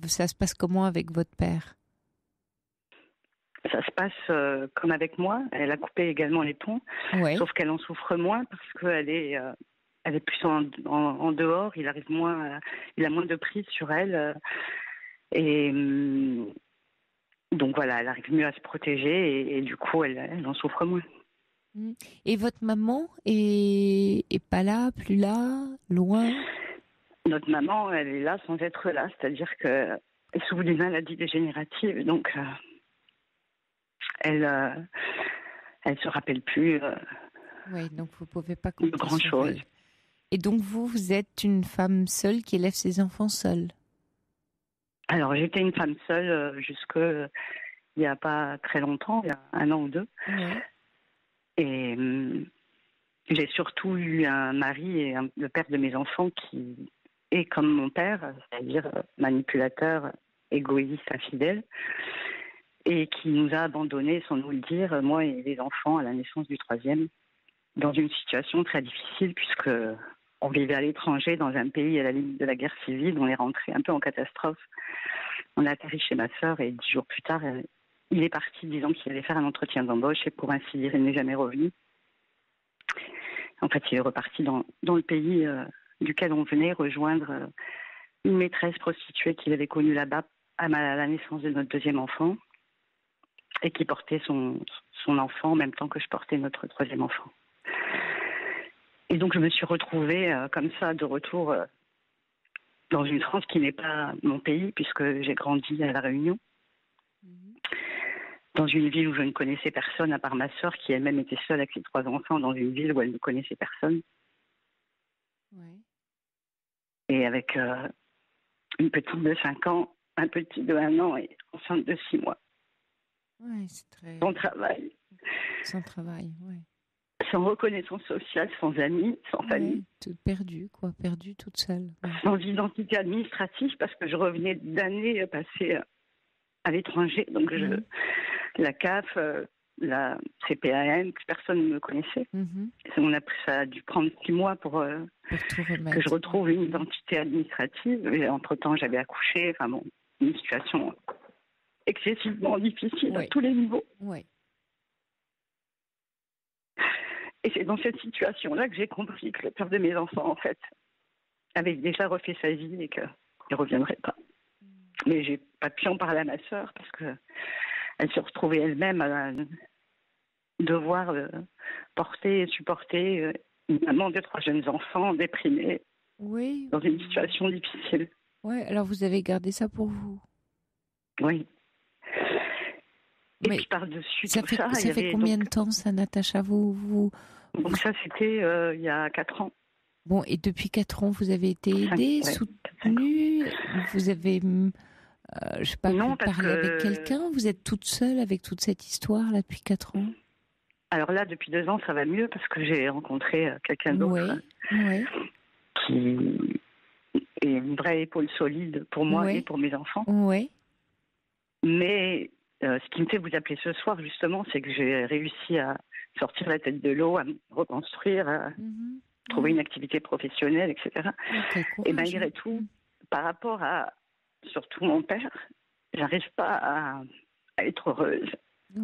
ça se passe comment avec votre père? Ça se passe comme avec moi. Elle a coupé également les ponts, sauf qu'elle en souffre moins parce qu'elle est plus en dehors. Il a moins de prise sur elle. Donc voilà, elle arrive mieux à se protéger et du coup, elle en souffre moins. Et votre maman est pas là, plus là, loin? Notre maman, elle est là sans être là. C'est-à-dire qu'elle souffre d'une maladie dégénérative. Donc... Elle se rappelle plus. Oui, donc vous pouvez pas compter de grand chose. Et donc vous êtes une femme seule qui élève ses enfants seule? Alors j'étais une femme seule jusqu'il y a pas très longtemps, il y a 1 an ou 2. Et j'ai surtout eu un mari et le père de mes enfants qui est comme mon père, c'est-à-dire manipulateur, égoïste, infidèle. Et qui nous a abandonnés, sans nous le dire, moi et les enfants, à la naissance du 3e, dans une situation très difficile, puisque on vivait à l'étranger, dans un pays à la limite de la guerre civile. On est rentré un peu en catastrophe. On a atterri chez ma sœur et 10 jours plus tard, il est parti disant qu'il allait faire un entretien d'embauche et pour ainsi dire, il n'est jamais revenu. En fait, il est reparti dans le pays duquel on venait rejoindre une maîtresse prostituée qu'il avait connue là-bas à la naissance de notre 2e enfant. Et qui portait son enfant en même temps que je portais notre 3e enfant. Et donc je me suis retrouvée comme ça, de retour dans une France qui n'est pas mon pays, puisque j'ai grandi à La Réunion, dans une ville où je ne connaissais personne, à part ma sœur, qui elle-même était seule avec ses 3 enfants, dans une ville où elle ne connaissait personne. Et avec une petite de 5 ans, un petit de 1 an et enceinte de 6 mois. Oui, c'est très... Sans travail. Sans travail, oui. sans reconnaissance sociale, sans amis, sans famille. Perdue toute seule. Ouais. Sans identité administrative, parce que je revenais d'années passées à l'étranger. Donc, la CAF, la CPAM, personne ne me connaissait. Ça a dû prendre 6 mois pour que je retrouve une identité administrative. Et entre-temps, j'avais accouché. Enfin bon, une situation excessivement difficile à tous les niveaux. Ouais. Et c'est dans cette situation-là que j'ai compris que le père de mes enfants, en fait, avait déjà refait sa vie et qu'il ne reviendrait pas. Mais j'ai pas pu en parler à ma sœur parce qu'elle se retrouvait elle-même à devoir porter et supporter une maman de 3 jeunes enfants déprimés dans une situation difficile. Oui, alors vous avez gardé ça pour vous. Oui. Et mais puis par-dessus ça tout fait, ça... Ça fait combien de temps, ça, Natacha, vous... Donc ça, c'était il y a 4 ans. Bon, et depuis 4 ans, vous avez été aidée, soutenue, vous avez, je sais pas, non, parlé avec quelqu'un, vous êtes toute seule avec toute cette histoire, là, depuis 4 ans? Alors là, depuis 2 ans, ça va mieux parce que j'ai rencontré quelqu'un d'autre qui est une vraie épaule solide pour moi et pour mes enfants. Oui. Mais ce qui me fait vous appeler ce soir, justement, c'est que j'ai réussi à sortir la tête de l'eau, à me reconstruire, à trouver une activité professionnelle, etc. Et malgré tout, par rapport à surtout mon père, j'arrive pas à être heureuse,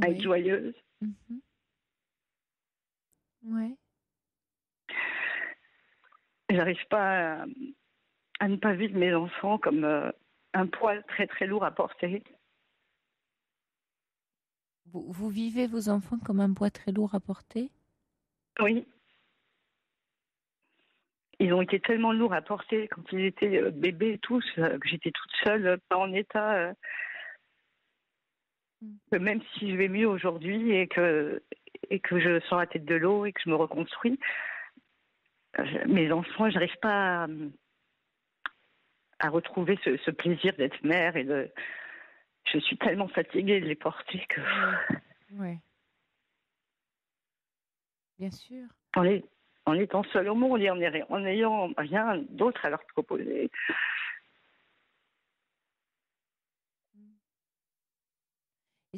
à être joyeuse. Ouais. J'arrive pas à ne pas vivre mes enfants comme un poids très très lourd à porter. Vous vivez vos enfants comme un poids très lourd à porter? Oui. Ils ont été tellement lourds à porter quand ils étaient bébés tous, que j'étais toute seule, pas en état. Que même si je vais mieux aujourd'hui et que je sors la tête de l'eau et que je me reconstruis, mes enfants, je n'arrive pas à retrouver ce plaisir d'être mère et je suis tellement fatiguée de les porter que... Oui. Bien sûr. En étant seule au monde et en n'ayant rien d'autre à leur proposer.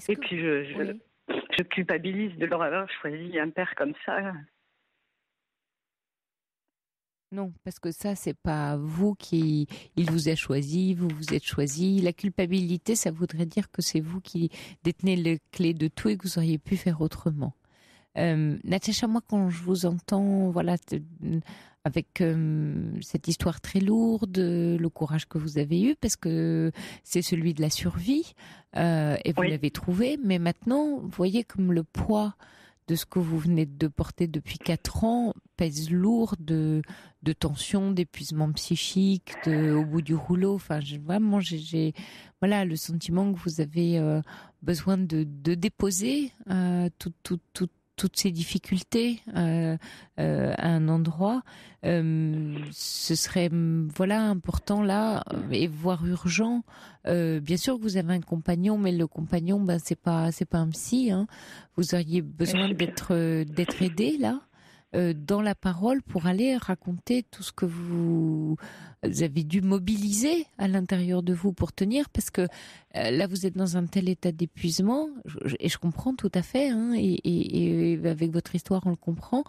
Et puis je culpabilise de leur avoir choisi un père comme ça. Non, parce que ça, c'est pas vous il vous a choisi, vous vous êtes choisi. La culpabilité, ça voudrait dire que c'est vous qui détenez les clés de tout et que vous auriez pu faire autrement. Natacha, moi, quand je vous entends, voilà, avec cette histoire très lourde, le courage que vous avez eu, parce que c'est celui de la survie, et vous l'avez trouvé, mais maintenant, vous voyez comme le poids de ce que vous venez de porter depuis 4 ans pèse lourd de tension, d'épuisement psychique, au bout du rouleau. Enfin, j'ai voilà, le sentiment que vous avez besoin de déposer toutes ces difficultés à un endroit. Ce serait important là et voire urgent. Bien sûr que vous avez un compagnon, mais le compagnon, c'est pas un psy. Hein. Vous auriez besoin d'être aidé là. Dans la parole pour aller raconter tout ce que vous avez dû mobiliser à l'intérieur de vous pour tenir, parce que là vous êtes dans un tel état d'épuisement et je comprends tout à fait, hein, et avec votre histoire on le comprend,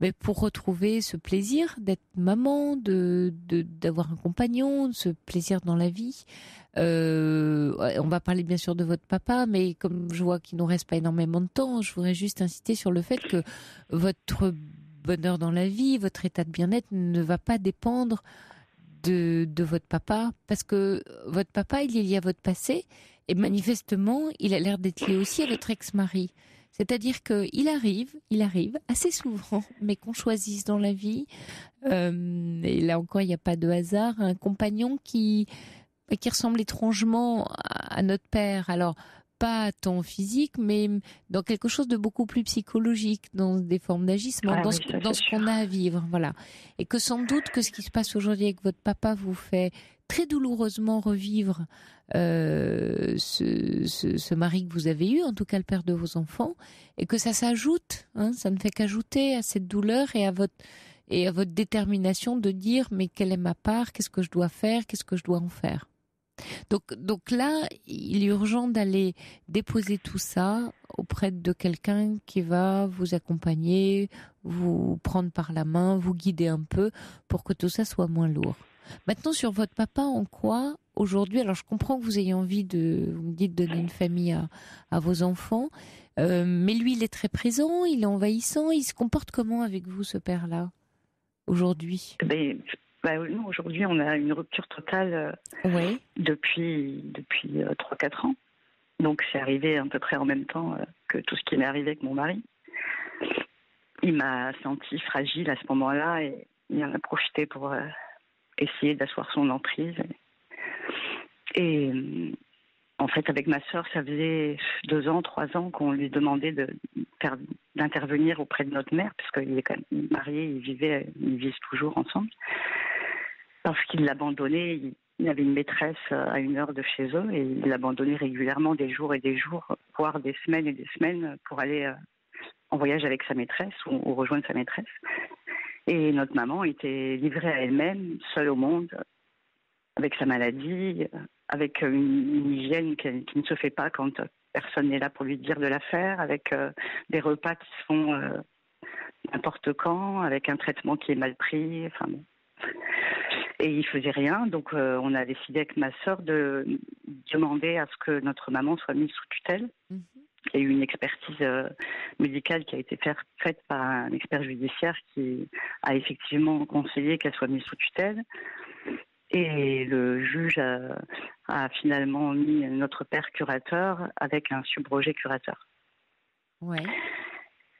mais pour retrouver ce plaisir d'être maman, d'avoir un compagnon, ce plaisir dans la vie. On va parler bien sûr de votre papa, mais comme je vois qu'il nous reste pas énormément de temps, je voudrais juste insister sur le fait que votre bonheur dans la vie, votre état de bien-être ne va pas dépendre de votre papa, parce que votre papa, il est lié à votre passé, et manifestement, il a l'air d'être lié aussi à votre ex-mari. C'est-à-dire qu'il arrive assez souvent, mais qu'on choisisse dans la vie, et là encore, il n'y a pas de hasard, un compagnon qui ressemble étrangement à notre père. Alors, pas tant physique, mais dans quelque chose de beaucoup plus psychologique, dans des formes d'agissement, dans ce qu'on a à vivre, voilà. Et que sans doute que ce qui se passe aujourd'hui avec votre papa vous fait très douloureusement revivre ce mari que vous avez eu, en tout cas le père de vos enfants, et que ça s'ajoute, ça ne fait qu'ajouter à cette douleur et à votre détermination de dire mais quelle est ma part, qu'est-ce que je dois faire, qu'est-ce que je dois en faire. Donc là, il est urgent d'aller déposer tout ça auprès de quelqu'un qui va vous accompagner, vous prendre par la main, vous guider un peu pour que tout ça soit moins lourd. Maintenant, sur votre papa, en quoi aujourd'hui, alors je comprends que vous ayez envie vous me dites, donner une famille à vos enfants, mais lui, il est très présent, il est envahissant, il se comporte comment avec vous, ce père-là, aujourd'hui ? Nous, aujourd'hui, on a une rupture totale depuis 3-4 ans. Donc, c'est arrivé à peu près en même temps que tout ce qui m'est arrivé avec mon mari. Il m'a senti fragile à ce moment-là et il en a profité pour essayer d'asseoir son emprise. Et en fait, avec ma sœur, ça faisait 2 ans, 3 ans qu'on lui demandait d'intervenir auprès de notre mère, parce qu'il est quand même marié, ils vivent toujours ensemble. Parce qu'il l'abandonnait, il avait une maîtresse à 1 heure de chez eux et il l'abandonnait régulièrement des jours et des jours, voire des semaines et des semaines pour aller en voyage avec sa maîtresse ou rejoindre sa maîtresse. Et notre maman était livrée à elle-même, seule au monde, avec sa maladie, avec une hygiène qui ne se fait pas quand personne n'est là pour lui dire de la faire, avec des repas qui se font n'importe quand, avec un traitement qui est mal pris, enfin bon. Et il faisait rien, donc on a décidé avec ma sœur de demander à ce que notre maman soit mise sous tutelle. Il y a eu une expertise médicale qui a été faite par un expert judiciaire qui a effectivement conseillé qu'elle soit mise sous tutelle. Et le juge a finalement mis notre père curateur avec un subrogé curateur. Ouais.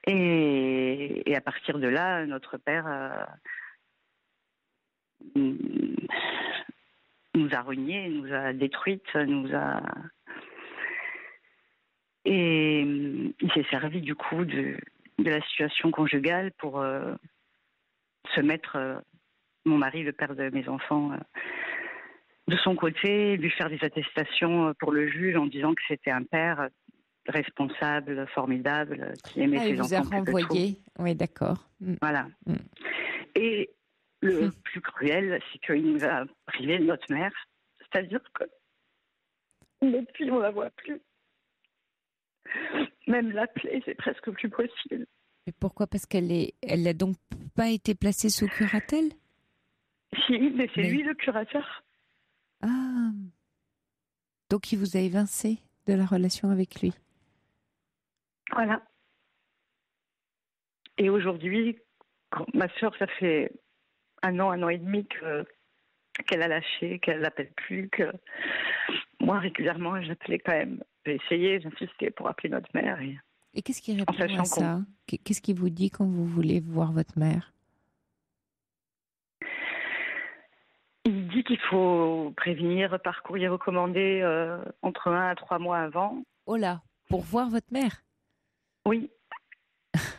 Et à partir de là, notre père nous a ruinés, nous a détruites, et il s'est servi du coup de la situation conjugale pour se mettre mon mari, le père de mes enfants, de son côté, lui faire des attestations pour le juge en disant que c'était un père responsable, formidable, qui aimait ses enfants. Il vous a renvoyé, oui, d'accord. Voilà. Et le plus cruel, c'est qu'il nous a privé de notre mère. C'est-à-dire que depuis, on ne la voit plus. Même l'appeler, c'est presque plus possible. Mais pourquoi ? Parce elle n'a donc pas été placée sous curatelle ? Si, mais c'est lui le curateur. Ah. Donc il vous a évincé de la relation avec lui. Voilà. Et aujourd'hui, ma sœur, ça fait 1 an et demi qu'elle a lâché, qu'elle ne l'appelle plus, que moi, régulièrement, j'appelais quand même. J'ai essayé, j'insistais pour appeler notre mère. Et qu'est-ce qui répond à ça ? Qu'est-ce qu'il vous dit quand vous voulez voir votre mère ? Il dit qu'il faut prévenir par courrier recommandé entre 1 à 3 mois avant. Oh là, pour voir votre mère ? Oui.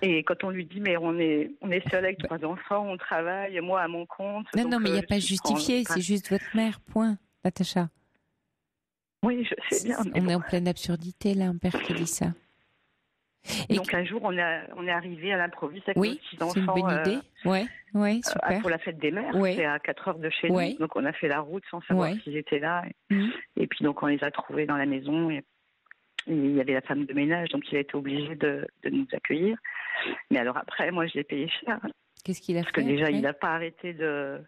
Et quand on lui dit, mais on est seul avec 3 enfants, on travaille, moi à mon compte. Non, mais il n'y a pas justifié, c'est juste votre mère, point, Natacha. Oui, je sais bien. On est en pleine absurdité, là, un père qui dit ça. Et donc un jour, on est arrivé à l'improviste avec nos petits enfants. C'est une bonne idée. Oui, super. Pour la fête des mères, c'est à 4 heures de chez nous. Donc on a fait la route sans savoir s'ils étaient là. Et puis donc on les a trouvés dans la maison. Et il y avait la femme de ménage, donc il a été obligé de nous accueillir. Mais alors après, moi je l'ai payé cher. Qu'est-ce qu'il a fait ? Parce que déjà, il n'a pas arrêté de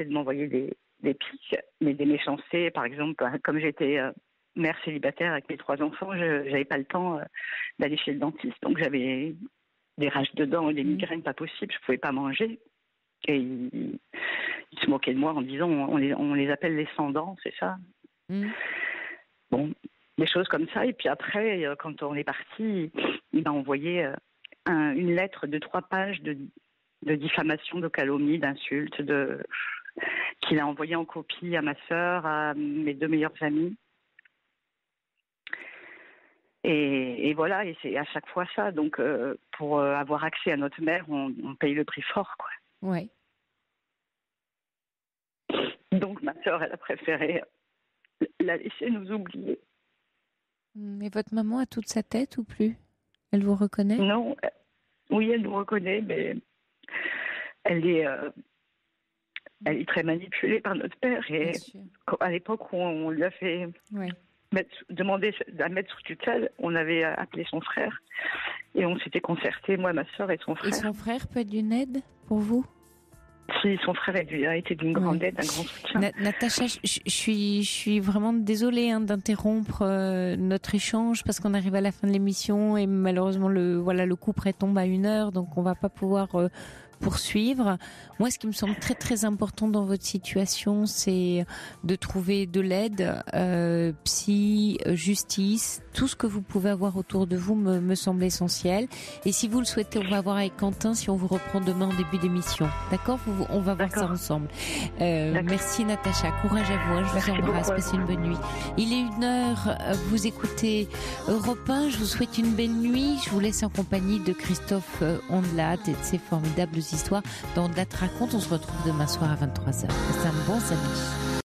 m'envoyer des piques, mais des méchancetés. Par exemple, comme j'étais mère célibataire avec mes 3 enfants, je n'avais pas le temps d'aller chez le dentiste. Donc j'avais des rages de dents et des migraines pas possibles. Je ne pouvais pas manger. Et il se moquait de moi en disant on les appelle les sans-dents, c'est ça. Bon, des choses comme ça. Et puis après, quand on est parti, il m'a envoyé une lettre de 3 pages de diffamation, de calomnie, d'insultes, qu'il a envoyé en copie à ma sœur, à mes 2 meilleures amies. Et voilà, et c'est à chaque fois ça. Donc, pour avoir accès à notre mère, on paye le prix fort, quoi. Ouais. Donc, ma sœur, elle a préféré la laisser nous oublier. Mais votre maman a toute sa tête ou plus? Elle vous reconnaît? Non, oui, elle nous reconnaît, mais elle est très manipulée par notre père. Et à l'époque où on lui a fait demander à mettre sous tutelle, on avait appelé son frère et on s'était concerté, moi, ma sœur et son frère. Et son frère peut être d'une aide pour vous? Si, son frère a été d'une grande aide, un grand soutien. Natacha, je suis vraiment désolée d'interrompre notre échange parce qu'on arrive à la fin de l'émission et malheureusement le coup près tombe à 1h, donc on va pas pouvoir poursuivre. Moi, ce qui me semble très très important dans votre situation, c'est de trouver de l'aide, psy, justice, tout ce que vous pouvez avoir autour de vous me semble essentiel. Et si vous le souhaitez, on va voir avec Quentin si on vous reprend demain en début d'émission. D'accord? On va voir ça ensemble. Merci Natacha, courage à vous. Je vous embrasse, passez une bonne nuit. Il est 1h, vous écoutez Europe 1, je vous souhaite une belle nuit. Je vous laisse en compagnie de Christophe Ondelat et de ses formidables histoires dans Ondelat raconte. On se retrouve demain soir à 23h. C'est un bon samedi.